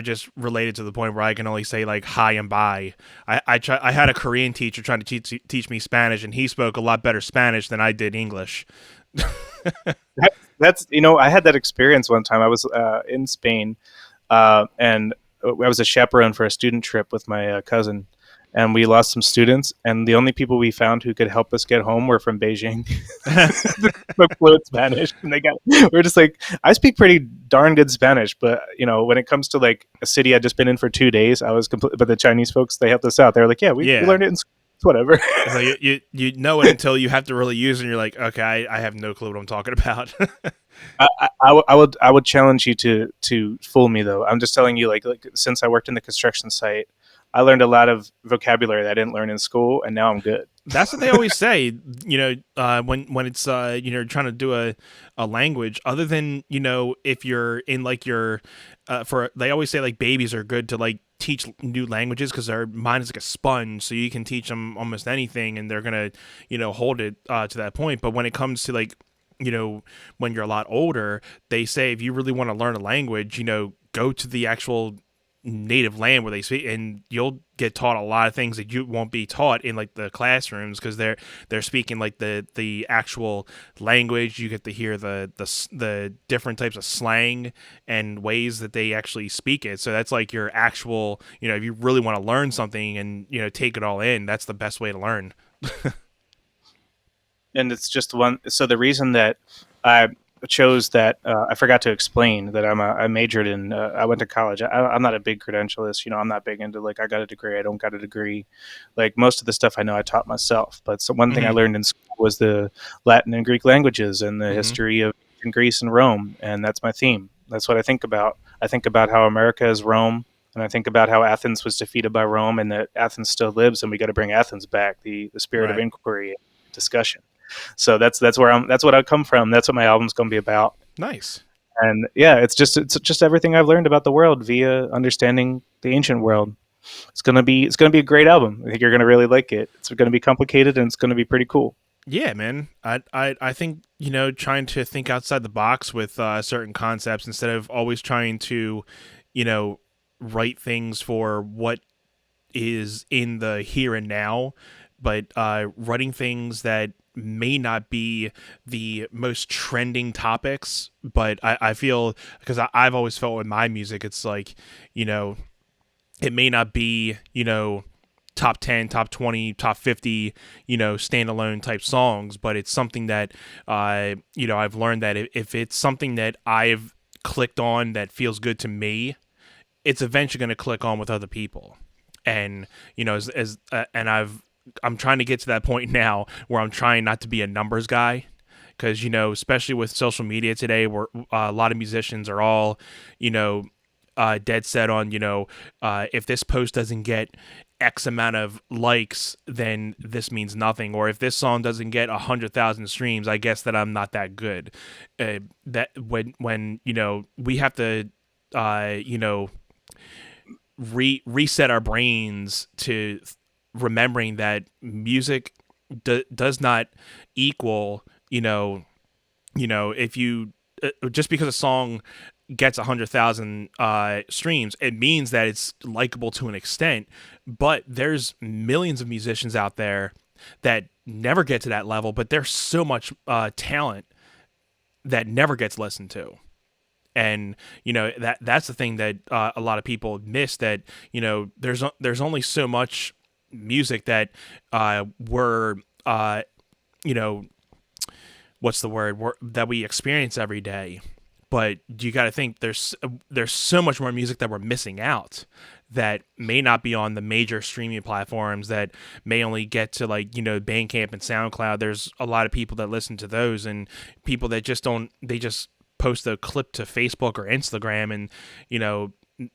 just related to the point where I can only say like hi and bye. I had a Korean teacher trying to teach me Spanish, and he spoke a lot better Spanish than I did English. That's I had that experience one time. I was in Spain, and I was a chaperone for a student trip with my cousin, and we lost some students. And the only people we found who could help us get home were from Beijing. They spoke fluent Spanish, and we're just like, I speak pretty darn good Spanish, but when it comes to like a city I'd just been in for 2 days, I was complete. But the Chinese folks, they helped us out. They were like, yeah, we Yeah. learned it in school. It's whatever. So you know it until you have to really use it, and you're like, okay, I have no clue what I'm talking about. I would challenge you to fool me though. I'm just telling you, like since I worked in the construction site, I learned a lot of vocabulary that I didn't learn in school, and now I'm good. That's what they always say. When it's trying to do a language, other than if you're in like your for they always say like babies are good to like teach new languages because their mind is like a sponge, so you can teach them almost anything, and they're gonna hold it to that point. But when it comes to like when you're a lot older, they say if you really want to learn a language, go to the actual native land where they speak, and you'll get taught a lot of things that you won't be taught in like the classrooms because they're speaking like the actual language. You get to hear the different types of slang and ways that they actually speak it. So that's like your actual, if you really want to learn something and take it all in, that's the best way to learn. And it's just one. So the reason that I chose that, I forgot to explain that I majored in. I went to college. I'm not a big credentialist. I'm not big into like I got a degree. I don't got a degree. Like most of the stuff I know, I taught myself. But one thing I Mm-hmm. learned in school was the Latin and Greek languages and the Mm-hmm. history of ancient Greece and Rome, and that's my theme. That's what I think about. I think about how America is Rome. And I think about how Athens was defeated by Rome, and that Athens still lives, and we got to bring Athens back. The spirit of Right. inquiry, discussion. So that's where that's what I come from. That's what my album's going to be about. Nice. And yeah, it's just everything I've learned about the world via understanding the ancient world. It's gonna be a great album. I think you're gonna really like it. It's gonna be complicated and it's gonna be pretty cool. Yeah, man. I think trying to think outside the box with certain concepts instead of always trying to you know write things for what is in the here and now, but writing things that may not be the most trending topics. But I feel because I've always felt with my music, it's like, you know, it may not be, top 10, top 20, top 50, standalone type songs, but it's something that, I've learned that if it's something that I've clicked on that feels good to me, it's eventually going to click on with other people. And, and I'm trying to get to that point now where I'm trying not to be a numbers guy, because especially with social media today, where a lot of musicians are all dead set on if this post doesn't get X amount of likes, then this means nothing, or if this song doesn't get 100,000 streams, I guess that I'm not that good. That when we have to uh, you know reset our brains to remembering that music does not equal if you just because a song gets 100,000 streams, it means that it's likable to an extent. But there's millions of musicians out there that never get to that level, but there's so much talent that never gets listened to. And that's the thing that a lot of people miss, that there's only so much music that we're you know what's the word that we experience every day. But you got to think there's so much more music that we're missing out, that may not be on the major streaming platforms, that may only get to Bandcamp and SoundCloud. There's a lot of people that listen to those, and people that just don't, they just post a clip to Facebook or Instagram, and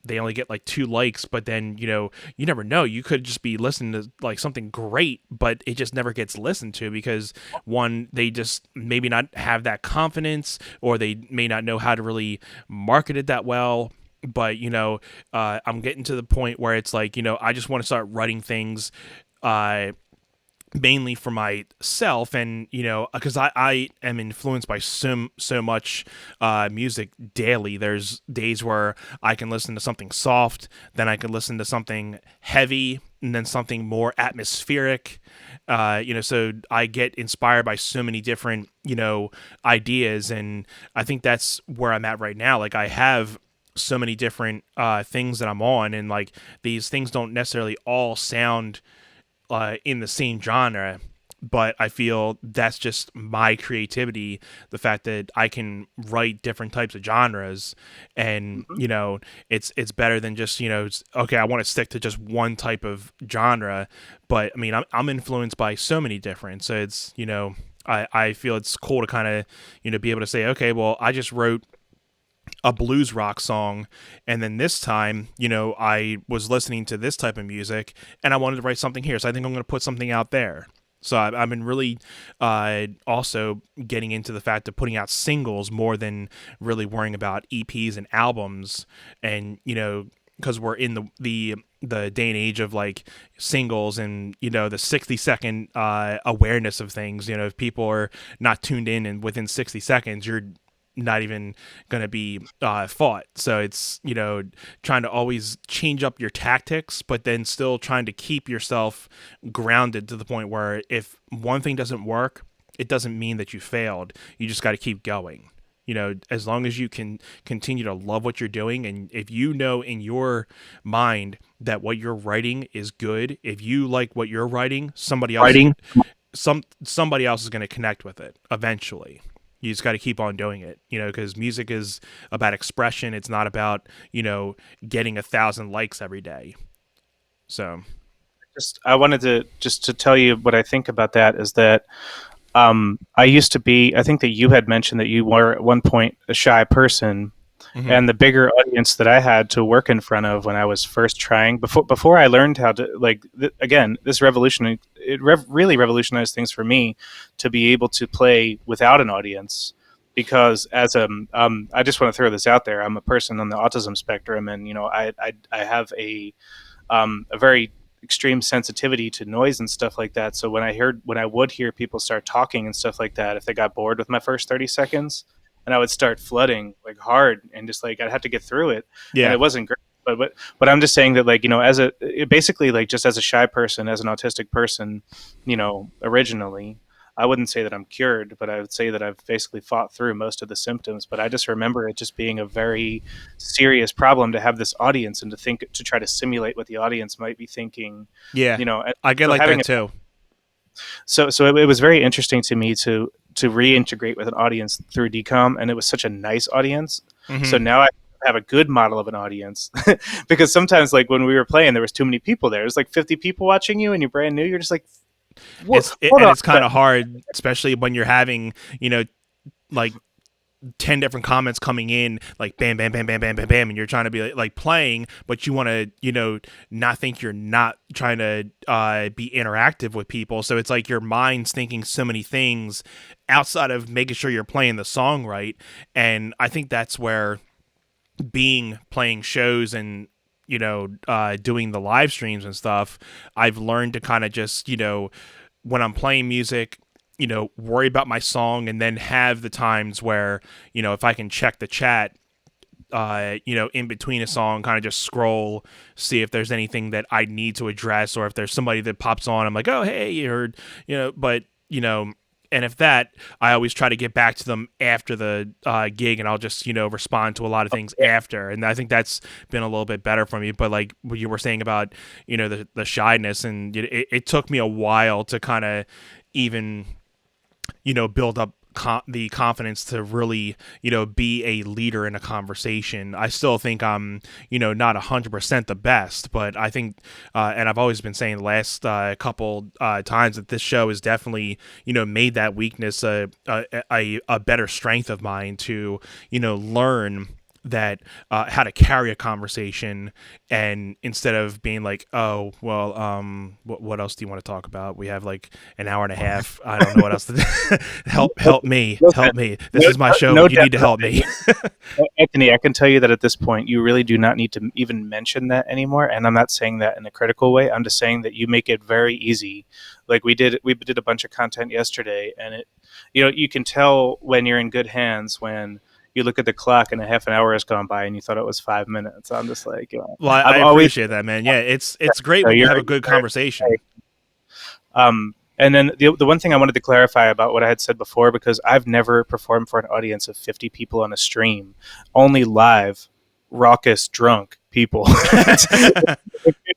they only get like 2 likes, but then you never know, you could just be listening to like something great, but it just never gets listened to because, one, they just maybe not have that confidence, or they may not know how to really market it that well. But I'm getting to the point where it's like, I just want to start writing things mainly for myself, and because I am influenced by so much music daily. There's days where I can listen to something soft, then I can listen to something heavy, and then something more atmospheric. So I get inspired by so many different ideas, and I think that's where I'm at right now. Like, I have so many different things that I'm on, and like these things don't necessarily all sound in the same genre, but I feel that's just my creativity. The fact that I can write different types of genres, and Mm-hmm. it's better than just okay, I want to stick to just one type of genre. But I mean, I'm influenced by so many different. So it's I feel it's cool to kind of be able to say, okay, well, I just wrote a blues rock song, and then this time I was listening to this type of music, and I wanted to write something here, so I think I'm going to put something out there. So I've been really also getting into the fact of putting out singles more than really worrying about EPs and albums. And because we're in the day and age of like singles, and the 60-second awareness of things. If people are not tuned in and within 60 seconds, you're not even going to be fought. So it's trying to always change up your tactics, but then still trying to keep yourself grounded to the point where if one thing doesn't work, it doesn't mean that you failed. You just got to keep going. As long as you can continue to love what you're doing, and if in your mind that what you're writing is good, if you like what you're writing, Writing. somebody else is going to connect with it eventually. You just got to keep on doing it, because music is about expression. It's not about getting 1,000 likes every day. So I wanted to just to tell you what I think about that is that I used to be. I think that you had mentioned that you were at one point a shy person, mhm. and the bigger audience that I had to work in front of when I was first trying before I learned how to again, this revolution really revolutionized things for me to be able to play without an audience, because as I just want to throw this out there, I'm a person on the autism spectrum, and I have a very extreme sensitivity to noise and stuff like that. So when I would hear people start talking and stuff like that, if they got bored with my first 30 seconds, and I would start flooding like hard, and just like I'd have to get through it, and Yeah. it wasn't great. But I'm just saying that, like, basically, like, just as a shy person, as an autistic person, originally, I wouldn't say that I'm cured, but I would say that I've basically fought through most of the symptoms. But I just remember it just being a very serious problem to have this audience and to try to simulate what the audience might be thinking, Yeah, you know. I get So like having that a too. it was very interesting to me to reintegrate with an audience through decom, and it was such a nice audience. So Hmm. now I have a good model of an audience because sometimes, like when we were playing, there was too many people there. There's like 50 people watching you, and you're brand new. You're just like, hold And on it's kind of hard, especially when you're having like 10 different comments coming in, like bam bam bam bam bam bam bam, and you're trying to be like playing, but you want to not think you're not trying to be interactive with people. So it's like your mind's thinking so many things outside of making sure you're playing the song right. And I think that's where playing shows and doing the live streams and stuff, I've learned to kind of just when I'm playing music, worry about my song, and then have the times where, if I can check the chat, in between a song, kind of just scroll, see if there's anything that I need to address, or if there's somebody that pops on, I'm like, oh, hey, you heard, but, and if that, I always try to get back to them after the gig, and I'll just, respond to a lot of things after. And I think that's been a little bit better for me. But like what you were saying about, the shyness, and it took me a while to kind of even build up the confidence to really be a leader in a conversation. I still think I'm not 100% the best, but I think and I've always been saying the last couple times that this show has definitely made that weakness a better strength of mine to learn that how to carry a conversation, and instead of being like, oh well, what else do you want to talk about, we have like an hour and a half, I don't know what else to do. Help me, Listen, this is my show, no you doubt need to about help me. Anthony, I can tell you that at this point, you really do not need to even mention that anymore. And I'm not saying that in a critical way. I'm just saying that you make it very easy. Like we did a bunch of content yesterday, and you can tell when you're in good hands when you look at the clock and a half an hour has gone by and you thought it was 5 minutes. I'm just like, Well, I've I always, appreciate that, man. Yeah, it's great so when you you're, have a good conversation. and then the one thing I wanted to clarify about what I had said before, because I've never performed for an audience of 50 people on a stream, only live, raucous, drunk people.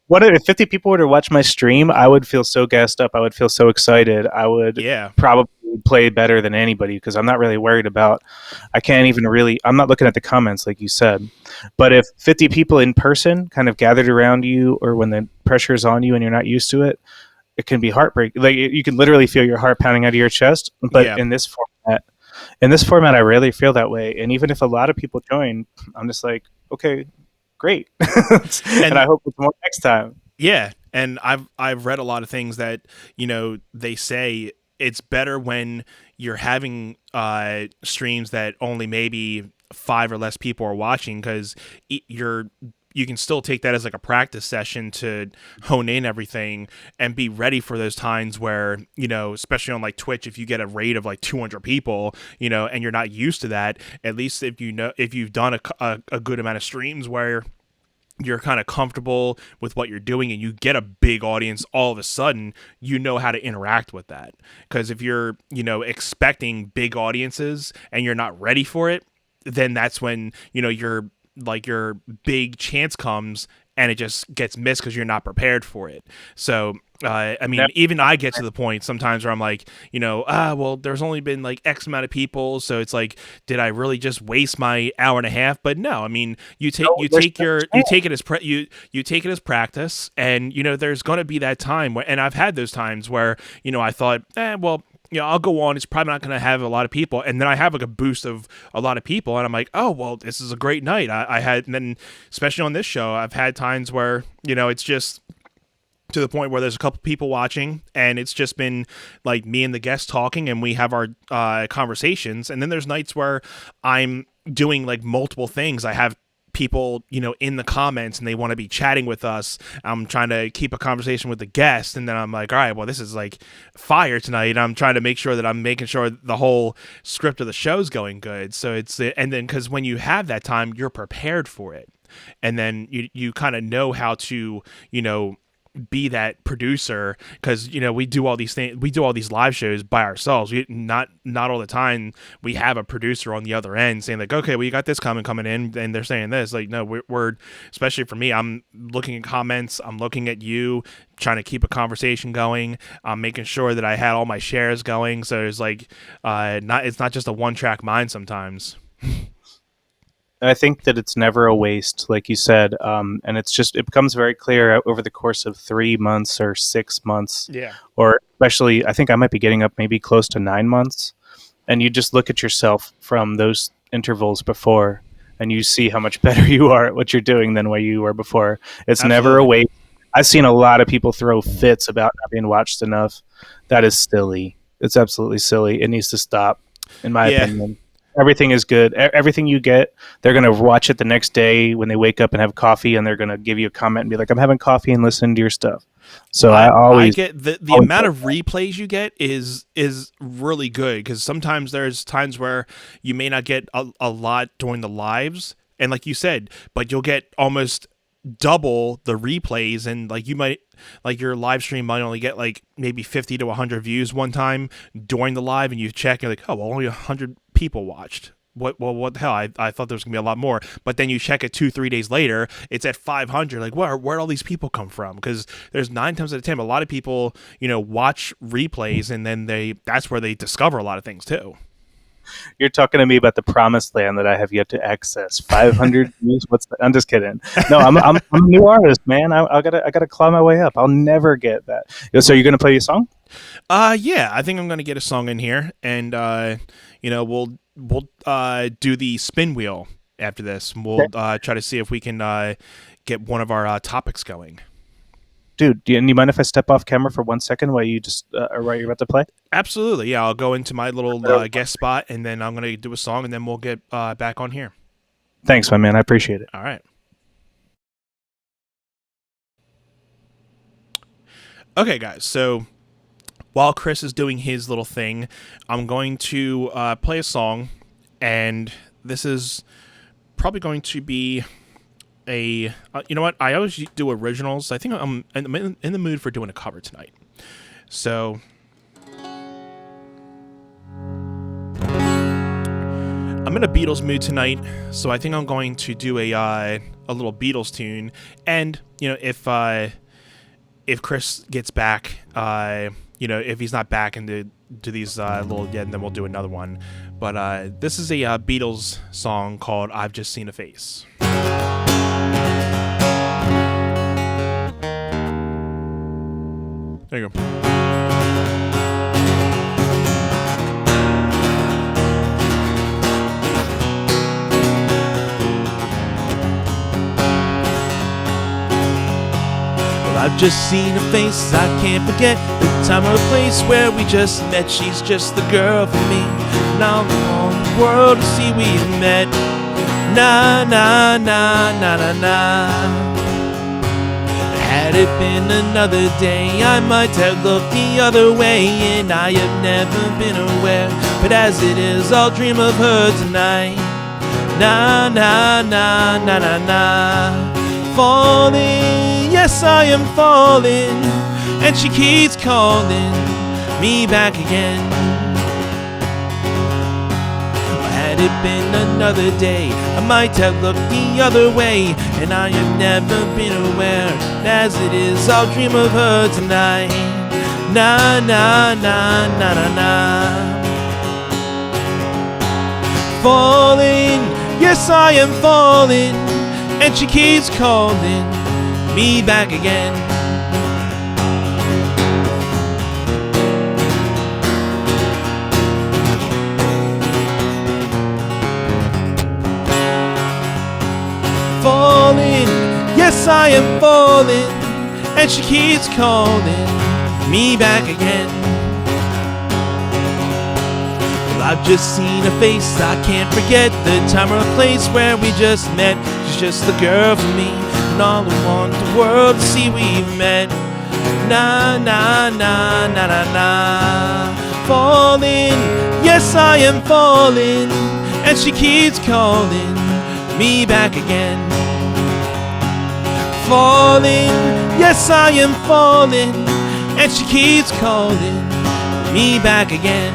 What if 50 people were to watch my stream? I would feel so gassed up. I would feel so excited. I would Yeah, probably play better than anybody because I'm not really worried about. I can't even really. I'm not looking at the comments like you said. But if 50 people in person kind of gathered around you, or when the pressure is on you and you're not used to it, it can be heartbreaking. Like you can literally feel your heart pounding out of your chest. But yeah. in this format, I rarely feel that way. And even if a lot of people join, I'm just like, okay, great, and I And hope it's more next time. yeah, and I've read a lot of things that they say it's better when you're having streams that only maybe five or less people are watching, because you can still take that as like a practice session to hone in everything and be ready for those times where especially on like Twitch, if you get a rate of like 200 people, and you're not used to that, at least if you've done a good amount of streams where you're kind of comfortable with what you're doing and you get a big audience, all of a sudden how to interact with that. Because if you're expecting big audiences and you're not ready for it, then that's when your big chance comes and it just gets missed because you're not prepared for it. So I mean, even I get to the point sometimes where I'm like, well, there's only been like X amount of people, so it's like, did I really just waste my hour and a half? But no, I mean, you take it as you take it as practice, and there's gonna be that time where, and I've had those times where I thought, well. I'll go on. It's probably not going to have a lot of people, and then I have like a boost of a lot of people, and I'm like, oh well, this is a great night. I had, and then especially on this show, I've had times where it's just to the point where there's a couple people watching, and it's just been like me and the guest talking, and we have our conversations. And then there's nights where I'm doing like multiple things. I have people in the comments and they want to be chatting with us. I'm trying to keep a conversation with the guest, and then I'm like, all right, well, this is like fire tonight. I'm trying to make sure that I'm making sure the whole script of the show's going good. So and then because when you have that time, you're prepared for it, and then you kind of know how to be that producer, because we do all these things, we do all these live shows by ourselves. We not all the time we have a producer on the other end saying like, okay, well, you got this coming in, and they're saying this. Like, no, we're especially for me, I'm looking at comments, I'm looking at you, trying to keep a conversation going. I'm making sure that I had all my shares going, so it's like it's not just a one track mind sometimes. I think that it's never a waste, like you said, and it becomes very clear over the course of 3 months or 6 months, Yeah. or especially, I think I might be getting up maybe close to 9 months, and you just look at yourself from those intervals before, and you see how much better you are at what you're doing than where you were before. It's never a Absolutely. waste. I've seen a lot of people throw fits about not being watched enough. That is silly. It's absolutely silly. It needs to stop, in my Yeah. opinion. Everything is good. Everything you get, they're going to watch it the next day when they wake up and have coffee, and they're going to give you a comment and be like, I'm having coffee and listening to your stuff. So I I always, get the always amount of replays you get is really good, because sometimes there's times where you may not get a lot during the lives, and like you said, but you'll get almost double the replays, and like you might, like your live stream might only get like maybe 50 to 100 views one time during the live, and you check, you're like, oh, well, only 100 people watched. What the hell? I thought there was gonna be a lot more, but then you check it 2-3 days later, it's at 500. Like, where'd all these people come from? Because there's 9 times out of 10, a lot of people, watch replays, and then that's where they discover a lot of things too. you're talking to me about the promised land that I have yet to access. 500 views? I'm just kidding. No, I'm a new artist, man. I gotta claw my way up. I'll never get that. So you're gonna play your song? Yeah, I think I'm gonna get a song in here, and we'll do the spin wheel after this. We'll try to see if we can get one of our topics going. Dude, do you mind if I step off camera for 1 second while you just while you're about to play? Absolutely, yeah. I'll go into my little guest spot, and then I'm gonna do a song, and then we'll get back on here. Thanks, my man. I appreciate it. All right. Okay, guys. So while Chris is doing his little thing, I'm going to play a song, and this is probably going to be a you know what, I always do originals. I think I'm in the mood for doing a cover tonight, so I'm in a Beatles mood tonight, so I think I'm going to do a little Beatles tune. And if Chris gets back, if he's not back into these little yet, then we'll do another one. But this is a Beatles song called "I've Just Seen a Face." There you go. Well, I've just seen her face, I can't forget the time or place where we just met. She's just the girl for me, and all the world to see we've met. Na na na na na na. Had it been another day, I might have looked the other way, and I have never been aware. But as it is, I'll dream of her tonight. Na na na na na na. Falling, yes, I am falling, and she keeps calling me back again. Had it been another day, I might have looked the other way, and I have never been aware. As it is, I'll dream of her tonight. Na na na na na na. Falling, yes, I am falling, and she keeps calling me back again. Falling, yes, I am falling, and she keeps calling me back again. Well, I've just seen her face, I can't forget the time or place where we just met. She's just the girl for me, and all I want the world to see we've met. Na na na na na na. Falling, yes, I am falling, and she keeps calling me back again. Falling, Yes, I am falling, and she keeps calling me back again.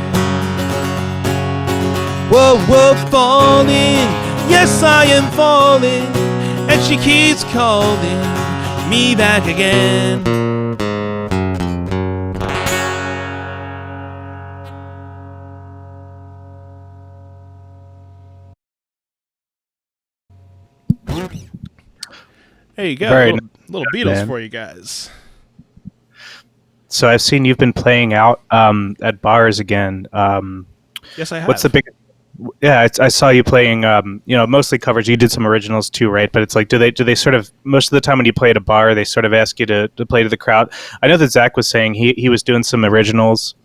Whoa, whoa, falling. Yes, I am falling, and she keeps calling me back again. There you go. Very nice, Little Beatles man. for you guys. So I've seen you've been playing out at bars again. Yes, I What's the have. big? Yeah, I saw you playing. Mostly covers. You did some originals too, right? But it's like, do they sort of most of the time when you play at a bar, they sort of ask you to play to the crowd? I know that Zach was saying he was doing some originals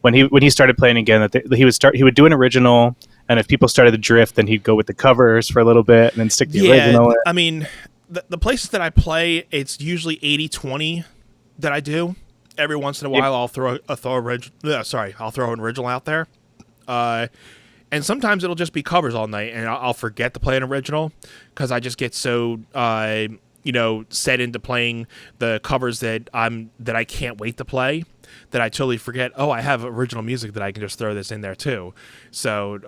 when he started playing again. That he would do an original, and if people started to drift, then he'd go with the covers for a little bit, and then stick the Yeah, original in. I mean, the places that I play, it's usually 80-20 that I do. Every once in a while, I'll throw an original out there. And sometimes it'll just be covers all night, and I'll forget to play an original because I just get so set into playing the covers that I can't wait to play that I totally forget. Oh, I have original music that I can just throw this in there too. So,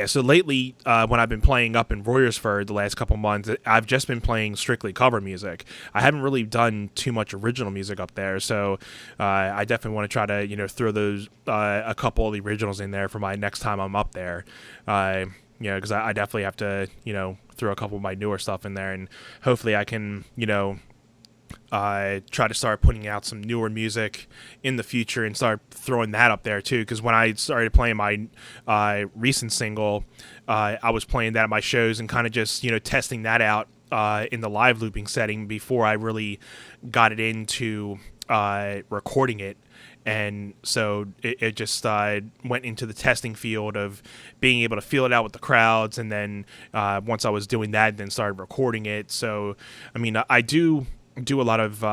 so lately, when I've been playing up in Royersford the last couple months, I've just been playing strictly cover music. I haven't really done too much original music up there, so I definitely want to try to throw those a couple of the originals in there for my next time I'm up there. Because I definitely have to throw a couple of my newer stuff in there, and hopefully I can try to start putting out some newer music in the future and start throwing that up there too. Because when I started playing my recent single, I was playing that at my shows and kind of just testing that out in the live looping setting before I really got it into recording it. And so it just went into the testing field of being able to feel it out with the crowds. And then once I was doing that, then started recording it. So, I mean, I do a lot of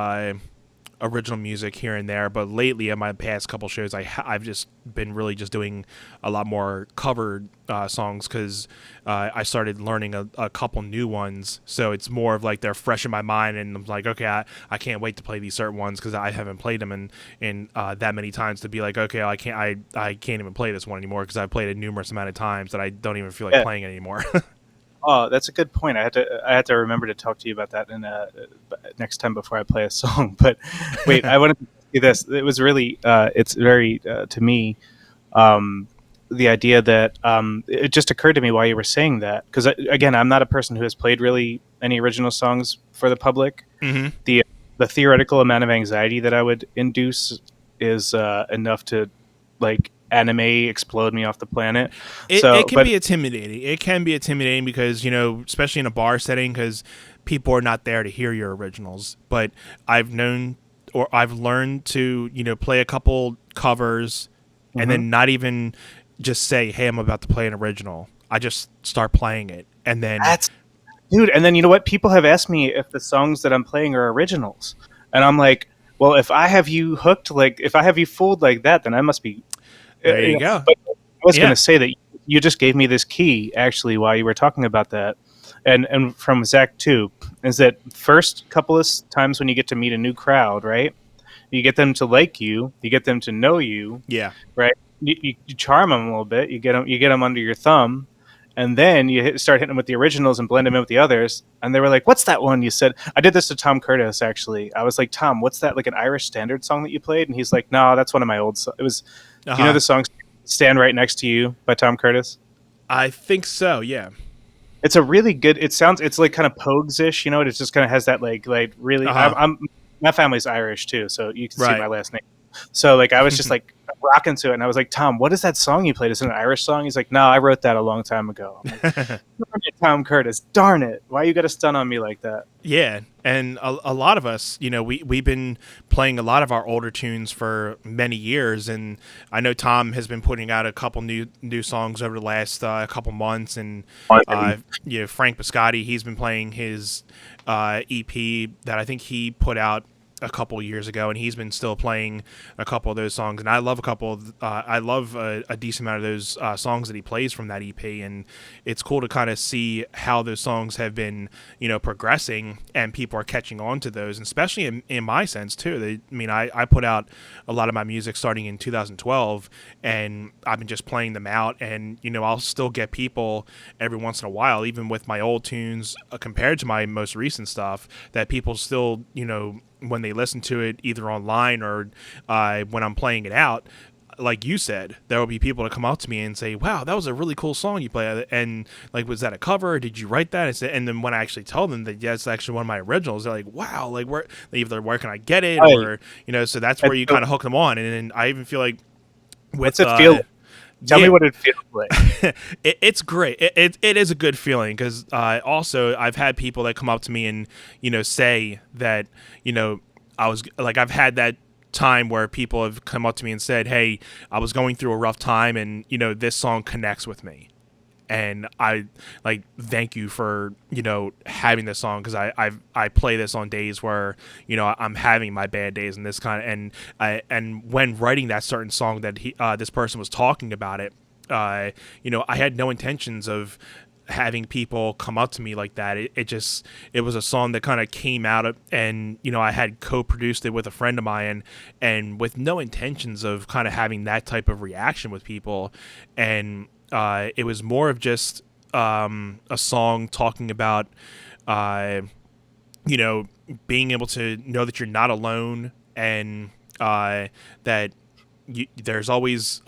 original music here and there, but lately in my past couple shows, I've just been really just doing a lot more covered songs because I started learning a couple new ones, so it's more of like they're fresh in my mind, and I'm like, okay, I can't wait to play these certain ones because I haven't played them in that many times to be like, okay, I can't even play this one anymore because I've played it numerous amount of times that I don't even feel like playing it anymore. Oh, that's a good point. I had to remember to talk to you about that in next time before I play a song. But wait, I wanted to say this. It was really it's very to me the idea that it just occurred to me while you were saying that, because again, I'm not a person who has played really any original songs for the public. Mm-hmm. The theoretical amount of anxiety that I would induce is enough to like anime explode me off the planet. It can be intimidating. It can be intimidating because especially in a bar setting, because people are not there to hear your originals. But I've learned to play a couple covers, and then not even just say, "Hey, I'm about to play an original." I just start playing it, and then dude. And then you know what? People have asked me if the songs that I'm playing are originals, and I'm like, well, if I have you hooked, like if I have you fooled like that, then I must be. There you go. But I was going to say that you just gave me this key actually while you were talking about that, and from Zach too, is that first couple of times when you get to meet a new crowd, right? You get them to like you get them to know you, right? You charm them a little bit, you get them under your thumb, and then you start hitting them with the originals and blend them in with the others. And they were like, "What's that one you said?" I did this to Tom Curtis actually. I was like, "Tom, what's that? Like an Irish standard song that you played?" And he's like, "No, that's one of my old songs." It was. Do you know the song "Stand Right Next to You" by Tom Curtis? I think so. Yeah. It's a really good. It's like kind of Pogues-ish. It just kind of has that like really. I'm my family's Irish too, so you can see my last name. So like I was just like rocking to it, and I was like, "Tom, what is that song you played? Is it an Irish song?" He's like, "No, I wrote that a long time ago." I'm like, "Darn it, Tom Curtis, darn it! Why you got to stun on me like that?" Yeah, and a lot of us, we've been playing a lot of our older tunes for many years, and I know Tom has been putting out a couple new songs over the last couple months, and Frank Biscotti, he's been playing his EP that I think he put out a couple years ago, and he's been still playing a couple of those songs. And I love a couple. I love a decent amount of those songs that he plays from that EP, and it's cool to kind of see how those songs have been, progressing, and people are catching on to those, and especially in my sense too. I put out a lot of my music starting in 2012, and I've been just playing them out, and I'll still get people every once in a while, even with my old tunes compared to my most recent stuff, that people still, when they listen to it either online or when I'm playing it out, like you said, there will be people to come up to me and say, "Wow, that was a really cool song you played," and like, was that a cover? Did you write that? And then when I actually tell them that, yeah, it's actually one of my originals, they're like, "Wow, like where can I get it?" Right. Or so that's where you kind of hook them on. And then I even feel like What's with it feel? Tell me yeah, what it feels like. it's great. It is a good feeling because also I've had people that come up to me and say that I was like, I've had that time where people have come up to me and said, "Hey, I was going through a rough time, and this song connects with me." And I like thank you for having this song, because I play this on days where I'm having my bad days, and this kind of, and when writing that certain song that this person was talking about it, I had no intentions of having people come up to me like that. It was a song that kind of came out of, and I had co-produced it with a friend of mine, and with no intentions of kind of having that type of reaction with people. And it was more of just a song talking about uh, being able to know that you're not alone, and that there's always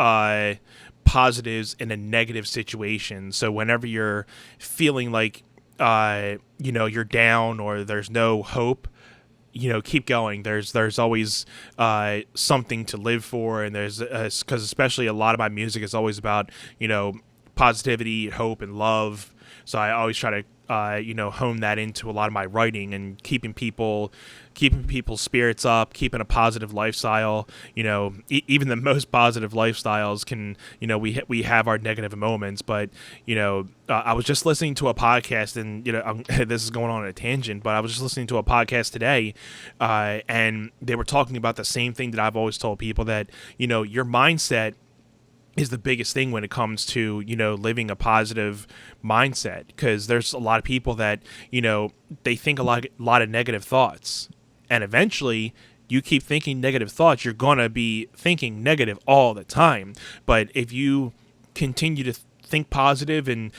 positives in a negative situation. So whenever you're feeling like you're down or there's no hope, keep going. There's always something to live for, and there's because especially a lot of my music is always about positivity, hope, and love. So I always try to hone that into a lot of my writing, and keeping people's spirits up, keeping a positive lifestyle. Even the most positive lifestyles can, we have our negative moments, but I was just listening to a podcast, and this is going on a tangent, but I was just listening to a podcast today, and they were talking about the same thing that I've always told people, that your mindset is the biggest thing when it comes to living a positive mindset, because there's a lot of people that they think a lot of negative thoughts, and eventually you keep thinking negative thoughts, you're gonna be thinking negative all the time. But if you continue to think positive, and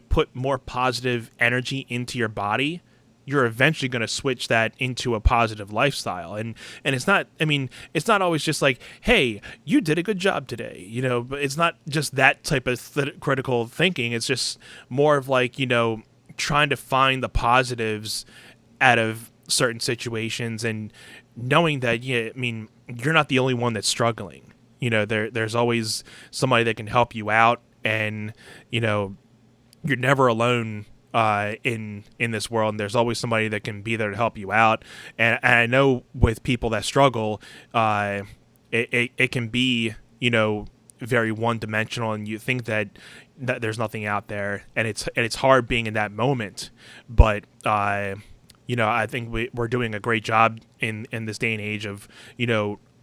put more positive energy into your body, you're eventually going to switch that into a positive lifestyle. And it's not, it's not always just like, "Hey, you did a good job today," but it's not just that type of critical thinking. It's just more of like, trying to find the positives out of certain situations, and knowing that, you're not the only one that's struggling. There's always somebody that can help you out, and you're never alone in this world, and there's always somebody that can be there to help you out. And I know with people that struggle, it can be very one dimensional, and you think that there's nothing out there, and it's hard being in that moment. But I think we're doing a great job in this day and age of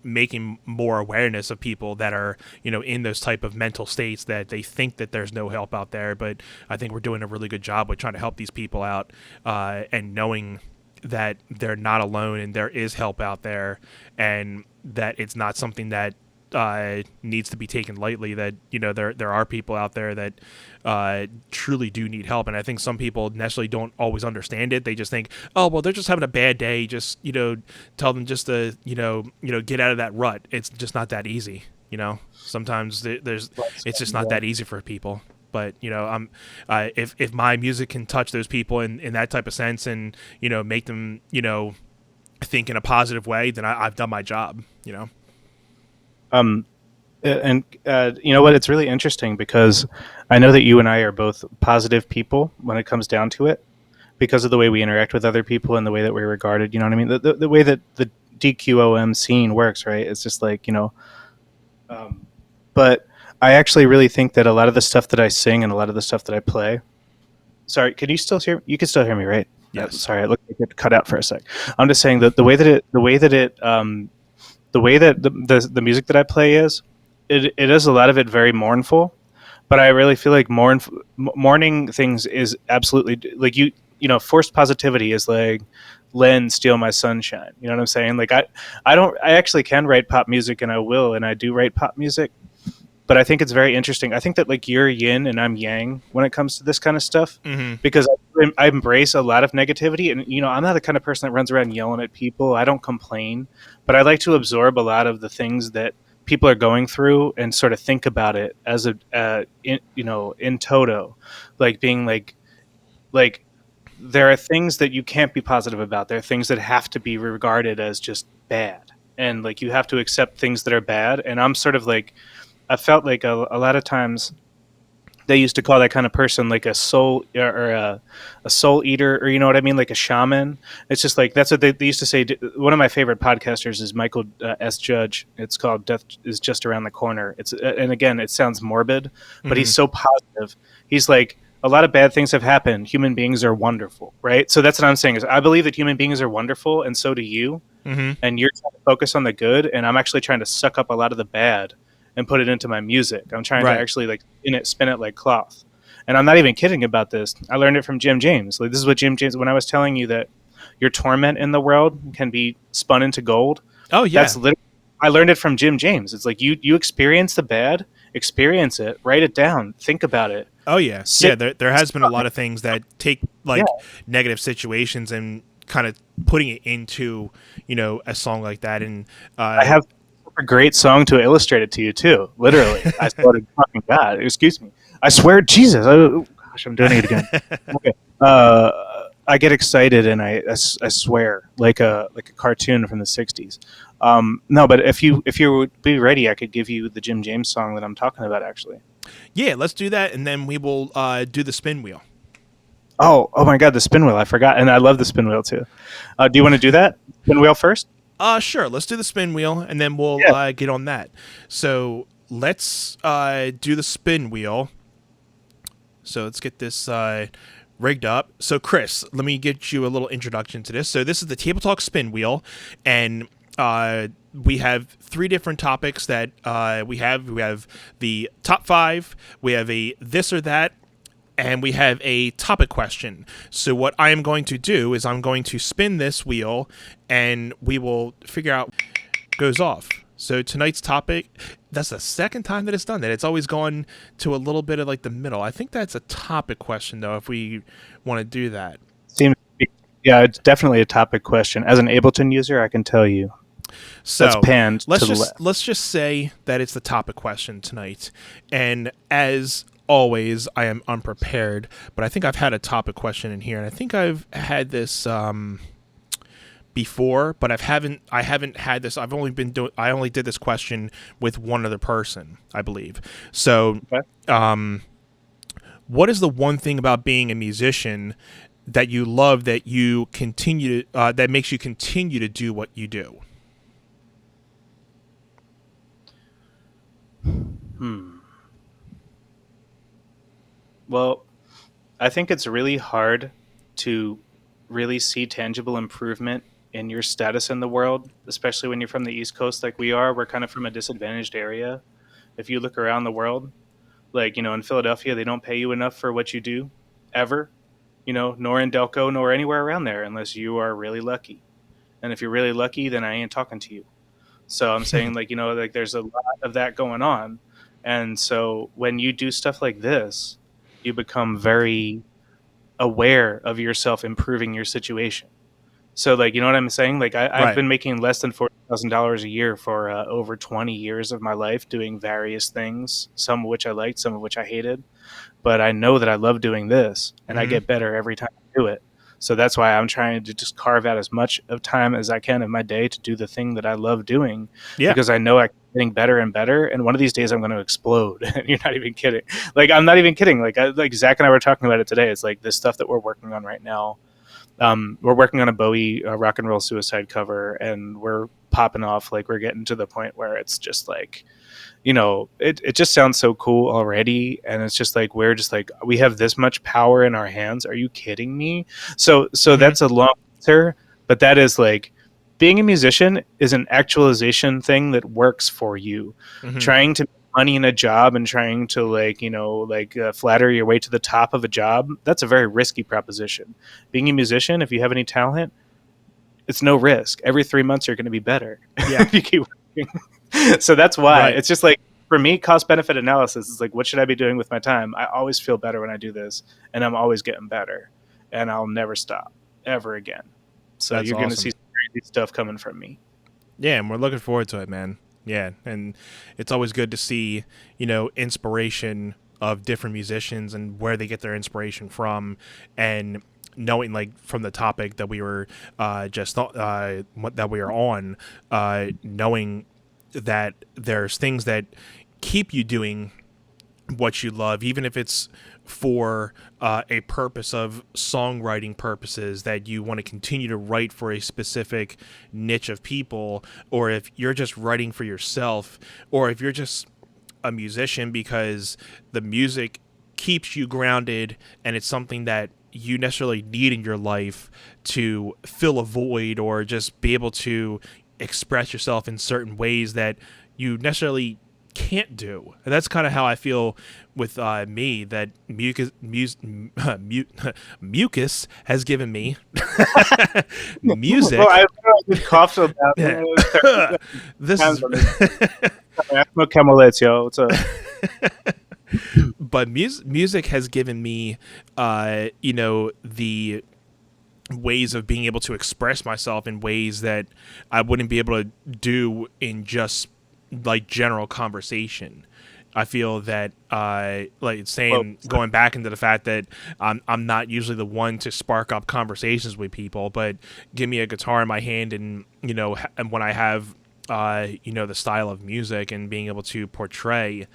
making more awareness of people that are in those type of mental states, that they think that there's no help out there. But I think we're doing a really good job with trying to help these people out, and knowing that they're not alone, and there is help out there, and that it's not something that needs to be taken lightly, that there are people out there that truly do need help. And I think some people necessarily don't always understand it. They just think, "Oh, well, they're just having a bad day, just tell them just to get out of that rut." It's just not that easy. Sometimes it's just not that easy for people. But I'm if my music can touch those people in that type of sense, and make them think in a positive way, then I've done my job. Um, and you know what? It's really interesting because I know that you and I are both positive people when it comes down to it, because of the way we interact with other people and the way that we're regarded. You know what I mean? The way that the DQOM scene works, right? It's just like but I actually really think that a lot of the stuff that I sing and a lot of the stuff that I play. Sorry, can you still hear? You can still hear me, right? Yes. Sorry, it looked like it cut out for a sec. I'm just saying that the way that the music that I play is, it is a lot of it very mournful, but I really feel like mourning things is absolutely like you know, forced positivity is like Len steal my sunshine. You know what I'm saying? Like I actually can write pop music, and I will, and I do write pop music, but I think it's very interesting. I think that like you're yin and I'm yang when it comes to this kind of stuff, Mm-hmm. because I embrace a lot of negativity, and you know, I'm not the kind of person that runs around yelling at people. I don't complain, but I like to absorb a lot of the things that people are going through and sort of think about it as you know, in toto, like being like there are things that you can't be positive about. There are things that have to be regarded as just bad, and like you have to accept things that are bad. And I'm sort of like, I felt like a lot of times they used to call that kind of person like a soul or a soul eater, or you know what I mean, like a shaman. It's just like that's what they used to say. One of my favorite podcasters is Michael S. Judge. It's called "Death is Just Around the Corner." It's and again, it sounds morbid, but Mm-hmm. he's so positive. He's like, a lot of bad things have happened. Human beings are wonderful, right? So that's what I'm saying is I believe that human beings are wonderful, and so do you, Mm-hmm. and you're trying to focus on the good, and I'm actually trying to suck up a lot of the bad and put it into my music. I'm trying to Right. actually like spin it like cloth. And I'm not even kidding about this. I learned it from Jim James. Like this is what Jim James, when I was telling you that your torment in the world can be spun into gold. Oh That's yeah. literally, I learned it from Jim James. It's like you experience the bad, experience it, write it down, think about it, Oh yeah. sit Yeah. There has been a lot of things that take yeah. like negative situations and kind of putting it into a song like that. And I have a great song to illustrate it to you too. Literally, I started fucking God. Excuse me. I swear, Jesus. Oh, gosh, I'm doing it again. Okay. I get excited and I swear like a cartoon from the '60s. No, but if you would be ready, I could give you the Jim James song that I'm talking about. Actually. yeah, let's do that, and then we will do the spin wheel. Oh my God, the spin wheel. I forgot, and I love the spin wheel too. Do you want to do that spin wheel first? Sure. Let's do the spin wheel, and then we'll Yeah. get on that. So let's do the spin wheel. So let's get this rigged up. So Chris, let me get you a little introduction to this. So this is the Table Talk spin wheel, and we have three different topics that we have. We have the top five. We have a this or that. And we have a topic question. So what I am going to do is I'm going to spin this wheel, and we will figure out what goes off. So tonight's topic, that's the second time that it's done that. It's always gone to a little bit of like the middle. I think that's a topic question though, if we want to do that. Seems. Yeah, it's definitely a topic question. As an Ableton user, I can tell you that's So panned to the left. let's just say that it's the topic question tonight. And as always, I am unprepared, but I think I've had a topic question in here, and I think I've had this before, but I haven't had this. I only did this question with one other person, I believe. So, Okay. what is the one thing about being a musician that you love that you continue to, that makes you continue to do what you do? Hmm. Well, I think it's really hard to really see tangible improvement in your status in the world, especially when you're from the East Coast like we are. We're kind of from a disadvantaged area. If you look around the world, like, you know, in Philadelphia, they don't pay you enough for what you do ever, you know, nor in Delco, nor anywhere around there unless you are really lucky. And if you're really lucky, then I ain't talking to you. So I'm saying, like, you know, like there's a lot of that going on. And so when you do stuff like this, you become very aware of yourself improving your situation. So, like, you know what I'm saying? Like, I've Right. been making less than $40,000 a year for over 20 years of my life doing various things, some of which I liked, some of which I hated. But I know that I love doing this, and I Mm-hmm. get better every time I do it. So that's why I'm trying to just carve out as much of time as I can in my day to do the thing that I love doing, Yeah. because I know I'm getting better and better. And one of these days I'm going to explode. And you're not even kidding. Like, I'm not even kidding. Like Zach and I were talking about it today. It's like this stuff that we're working on right now. We're working on a Bowie rock and roll suicide cover, and we're popping off. Like, we're getting to the point where it's just like, it just sounds so cool already. And it's just like, we're just like, we have this much power in our hands. Are you kidding me? So Hmm. that's a long answer, but that is like, being a musician is an actualization thing that works for you. Hmm. Trying to make money in a job and trying to, like, flatter your way to the top of a job, that's a very risky proposition. Being a musician, if you have any talent, it's no risk. Every 3 months you're going to be better. Yeah. If you keep working. So that's why Right. it's just like, for me, cost benefit analysis is like, what should I be doing with my time? I always feel better when I do this, and I'm always getting better, and I'll never stop ever again. So That's you're going to see awesome. some crazy stuff coming from me. Yeah, and we're looking forward to it, man. Yeah, and it's always good to see, inspiration of different musicians and where they get their inspiration from, and knowing, like, from the topic that we were that we are on, knowing that there's things that keep you doing what you love, even if it's for a purpose of songwriting purposes, that you want to continue to write for a specific niche of people, or if you're just writing for yourself, or if you're just a musician because the music keeps you grounded and it's something that you necessarily need in your life to fill a void or just be able to express yourself in certain ways that you necessarily can't do. And that's kind of how I feel with me, that mucus has given me Well, music. I coughed so bad. This Times is on this. I smoke Camelets, yo. What's up? but music has given me the ways of being able to express myself in ways that I wouldn't be able to do in just like general conversation. I feel that, like Well, saying, going back into the fact that I'm not usually the one to spark up conversations with people, but give me a guitar in my hand, and and when I have the style of music and being able to portray,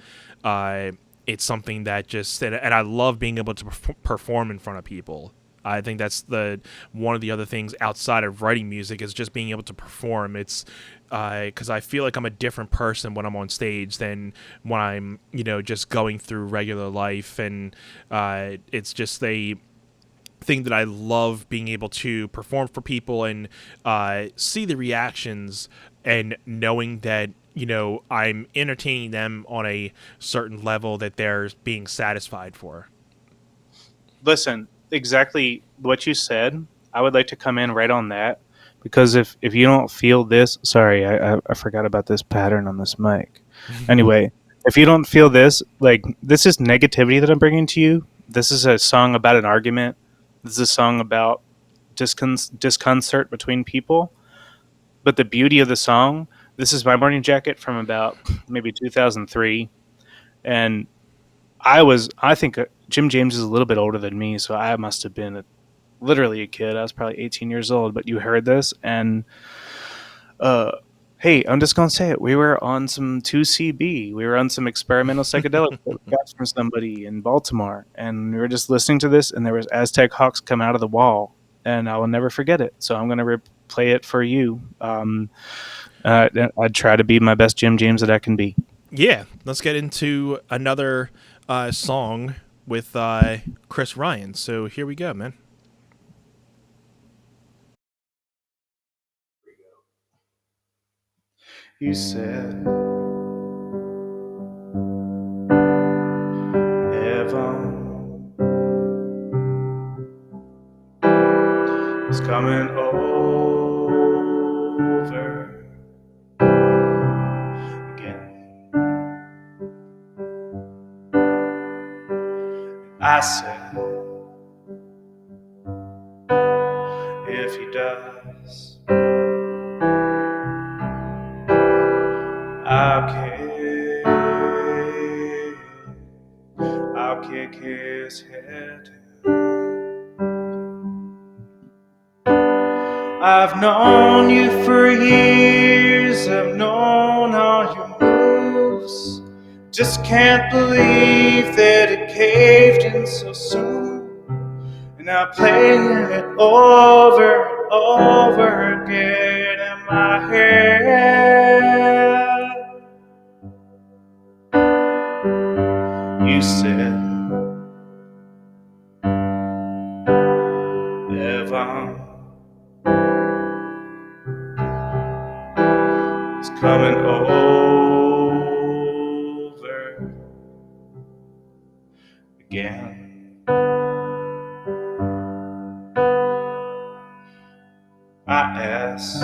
uh, it's something that just, and I love being able to perform in front of people. I think that's the one of the other things outside of writing music is just being able to perform. It's because I feel like I'm a different person when I'm on stage than when I'm just going through regular life, and it's just a thing that I love, being able to perform for people and see the reactions, and knowing that I'm entertaining them on a certain level that they're being satisfied for. listen, exactly what you said. I would like to come in right on that, because if you don't feel this, sorry, I forgot about this pattern on this mic. Anyway, if you don't feel this, like, this is negativity that I'm bringing to you. This is a song about an argument. This is a song about disconcert between people. But the beauty of the song, this is My Morning Jacket from about maybe 2003, and I think Jim James is a little bit older than me, so I must have been literally a kid. I was probably 18 years old, but you heard this, and uh, hey, I'm just gonna say it. We were on some 2CB. We were on some experimental psychedelics that we got from somebody in Baltimore, and we were just listening to this, and there was Aztec Hawks come out of the wall, and I will never forget it. So I'm gonna play it for you. I'd try to be my best Jim James that I can be. Yeah, let's get into another song with Chris Ryan. So here we go, man. You said heaven is coming over again. I said, if he does, I'll kick, I'll kick his head. I've known you for years, I've known all your moves. Just can't believe that it caved in so soon. And I'm playing it over and over again in my head. on. It's coming over again. I asked,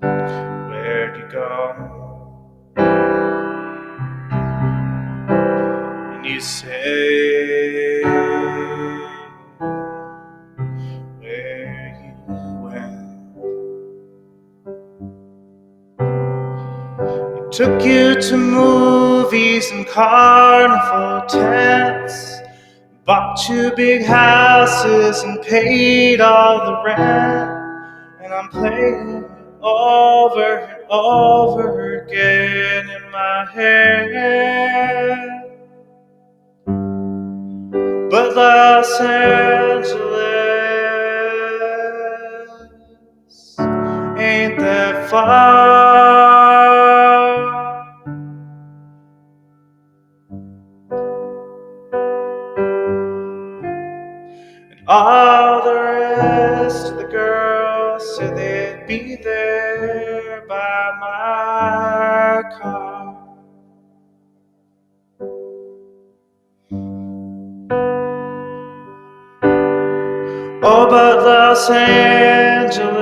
where'd you go? And you say, where you went. It took you to movies and carnival tents, bought you big houses and paid all the rent. And I'm playing it over and over again in my head. But Los Angeles ain't that far. And all the rest of the girls said they'd be there by my car. Oh, but Los Angeles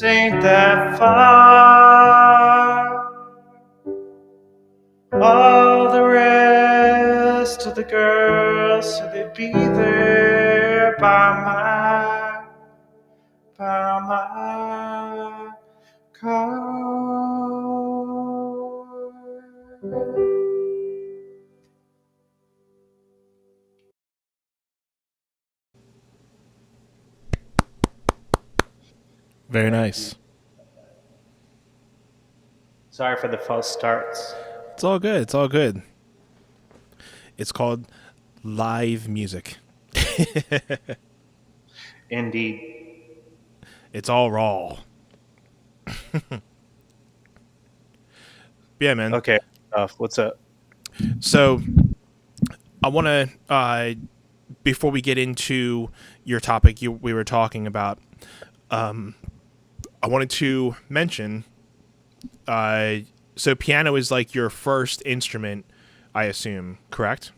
ain't that far. All the rest of the girls said they'd be there by my car. Very nice. Sorry for the false starts. It's all good. It's all good. It's called live music. Indeed. It's all raw. Yeah, man. Okay. What's up? So I want to, before we get into your topic, we were talking about, I wanted to mention, so piano is like your first instrument, I assume, correct?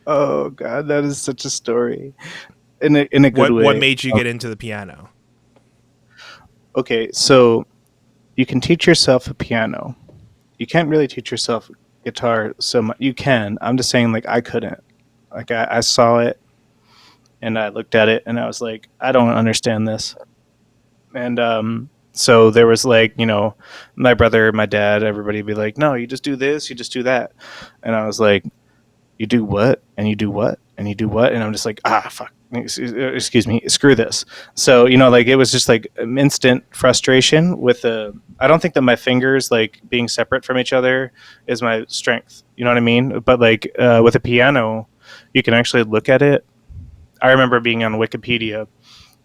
Oh God, that is such a story. In a good way. What made you get into the piano? Okay, so you can teach yourself a piano. You can't really teach yourself guitar so much. You can. I'm just saying, like, I couldn't. Like, I saw it and I looked at it and I was like, I don't understand this. And so there was like, my brother, my dad, everybody be like, no, you just do this, you just do that. And I was like, you do what? And you do what? And you do what? And I'm just like, fuck. Excuse me, screw this. So, like it was just like instant frustration with I don't think that my fingers like being separate from each other is my strength. You know what I mean? But like with a piano, you can actually look at it. I remember being on Wikipedia.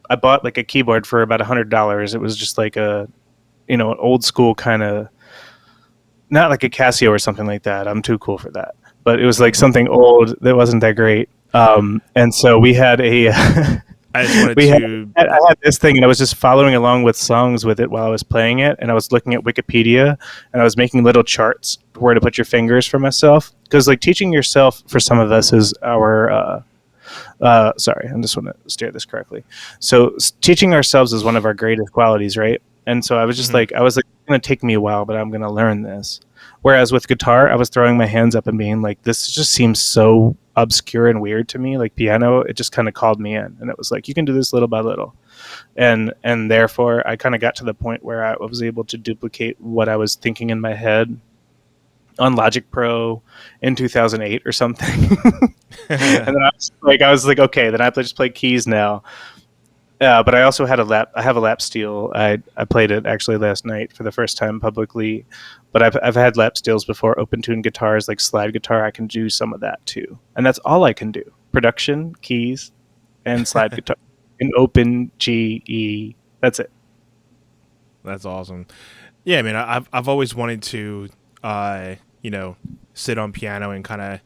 I bought like a keyboard for about $100. It was just like an old school kind of, not like a Casio or something like that. I'm too cool for that. But it was like something old that wasn't that great. And so we had a I just wanted I had this thing, and I was just following along with songs with it while I was playing it, and I was looking at Wikipedia, and I was making little charts where to put your fingers for myself, because like teaching yourself for some of us is our sorry, I just want to steer this correctly. So teaching ourselves is one of our greatest qualities, right? And so I was just like, it's going to take me a while, but I'm going to learn this. Whereas with guitar, I was throwing my hands up and being like, this just seems so obscure and weird to me. Like piano, it just kind of called me in, and it was like, you can do this little by little. And therefore I kind of got to the point where I was able to duplicate what I was thinking in my head on Logic Pro in 2008 or something. And then I was like, okay, then I have to just play keys now. But I also had I have a lap steel. I played it actually last night for the first time publicly, but I've had lap steels before. Open tune guitars, like slide guitar, I can do some of that too. And that's all I can do. Production, keys, and slide guitar. And open G, E. That's it. That's awesome. Yeah, I mean, I've always wanted to, sit on piano and kind of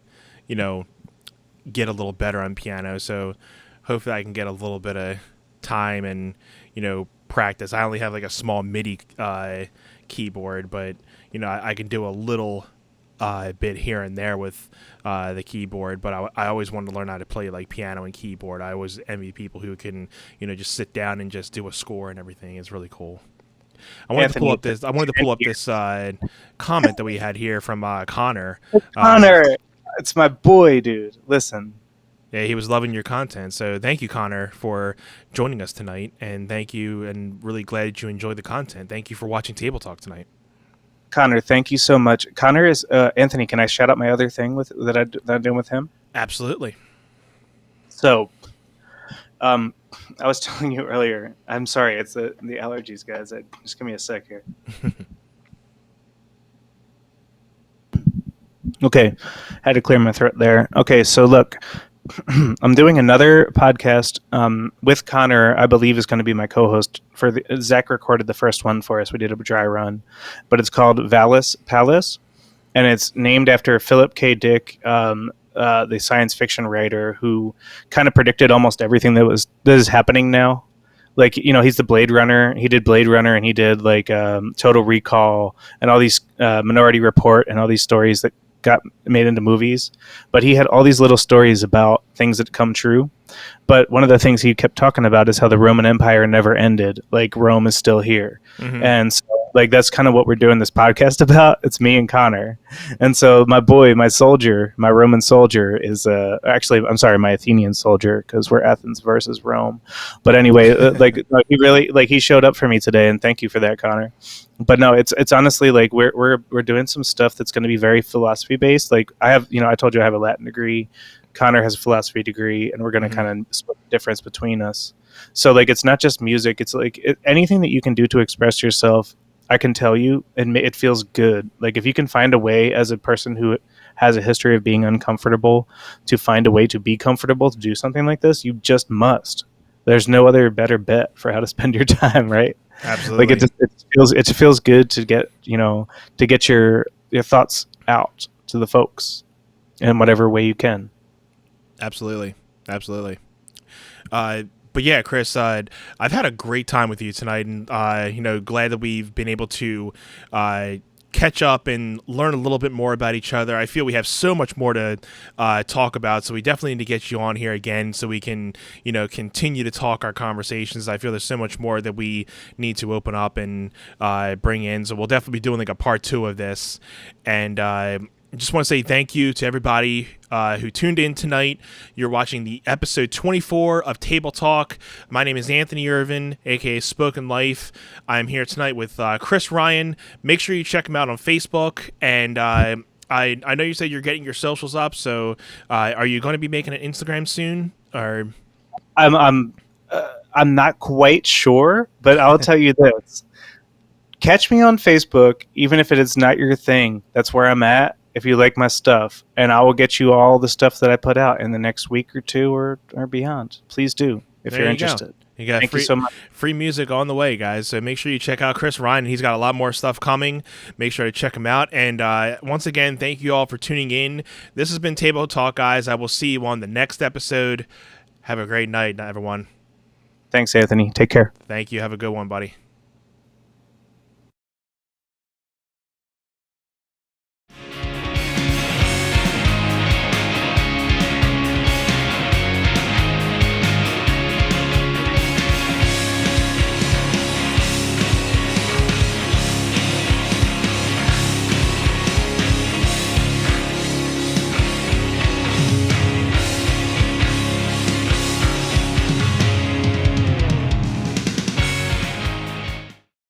get a little better on piano. So hopefully I can get a little bit of time and practice. I only have like a small MIDI keyboard, but I can do a little bit here and there with the keyboard. But I always wanted to learn how to play like piano and keyboard. I always envy people who can just sit down and just do a score and everything. It's really cool. I wanted to pull up this. I wanted to pull up this comment that we had here from Connor. Connor, it's my boy, dude. Listen. Yeah, he was loving your content. So thank you, Connor, for joining us tonight, and thank you, and really glad that you enjoyed the content. Thank you for watching Table Talk tonight. Connor, thank you so much. Connor is Anthony. Can I shout out my other thing that I'm doing with him? Absolutely. So, I was telling you earlier. I'm sorry, it's the allergies, guys. Just give me a sec here. Okay, had to clear my throat there. Okay, so look, I'm doing another podcast with Connor. I believe is going to be my co-host for Zach recorded the first one for us. We did a dry run, but it's called Valis Palace, and it's named after Philip K. Dick, the science fiction writer who kind of predicted almost everything that is happening now. Like, he's the Blade Runner. He did Blade Runner, and he did like Total Recall and all these Minority Report and all these stories that got made into movies. But he had all these little stories about things that come true. But one of the things he kept talking about is how the Roman Empire never ended. Like, Rome is still here. Mm-hmm. And so, like, that's kind of what we're doing this podcast about. It's me and Connor. And so my boy, my soldier, my Roman soldier is actually, I'm sorry, my Athenian soldier, because we're Athens versus Rome. But anyway, he really, he showed up for me today, and thank you for that, Connor. But no, it's honestly like we're doing some stuff that's going to be very philosophy based. Like, I have, I told you I have a Latin degree. Connor has a philosophy degree, and we're going to kind of split the difference between us. So, like, it's not just music. It's like anything that you can do to express yourself, I can tell you, and it feels good. Like, if you can find a way as a person who has a history of being uncomfortable to find a way to be comfortable to do something like this, you just must. There's no other better bet for how to spend your time, right? Absolutely. Like, it feels good to get, to get your thoughts out to the folks in whatever way you can. Absolutely. But yeah, Chris, I've had a great time with you tonight, and glad that we've been able to catch up and learn a little bit more about each other. I feel we have so much more to talk about, so we definitely need to get you on here again so we can continue to talk our conversations. I feel there's so much more that we need to open up and bring in, so we'll definitely be doing like a part 2 of this. And just want to say thank you to everybody who tuned in tonight. You're watching the episode 24 of Table Talk. My name is Anthony Irvin, aka Spoken Life. I'm here tonight with Chris Ryan. Make sure you check him out on Facebook. And I know you said you're getting your socials up, so are you going to be making an Instagram soon? Or I'm not quite sure, but I'll tell you this: catch me on Facebook, even if it is not your thing. That's where I'm at. If you like my stuff, and I will get you all the stuff that I put out in the next week or two or beyond. Please do, if you're interested. You got Thank you so much. Free music on the way, guys. So make sure you check out Chris Ryan. He's got a lot more stuff coming. Make sure to check him out. And once again, thank you all for tuning in. This has been Table Talk, guys. I will see you on the next episode. Have a great night, everyone. Thanks, Anthony. Take care. Thank you. Have a good one, buddy.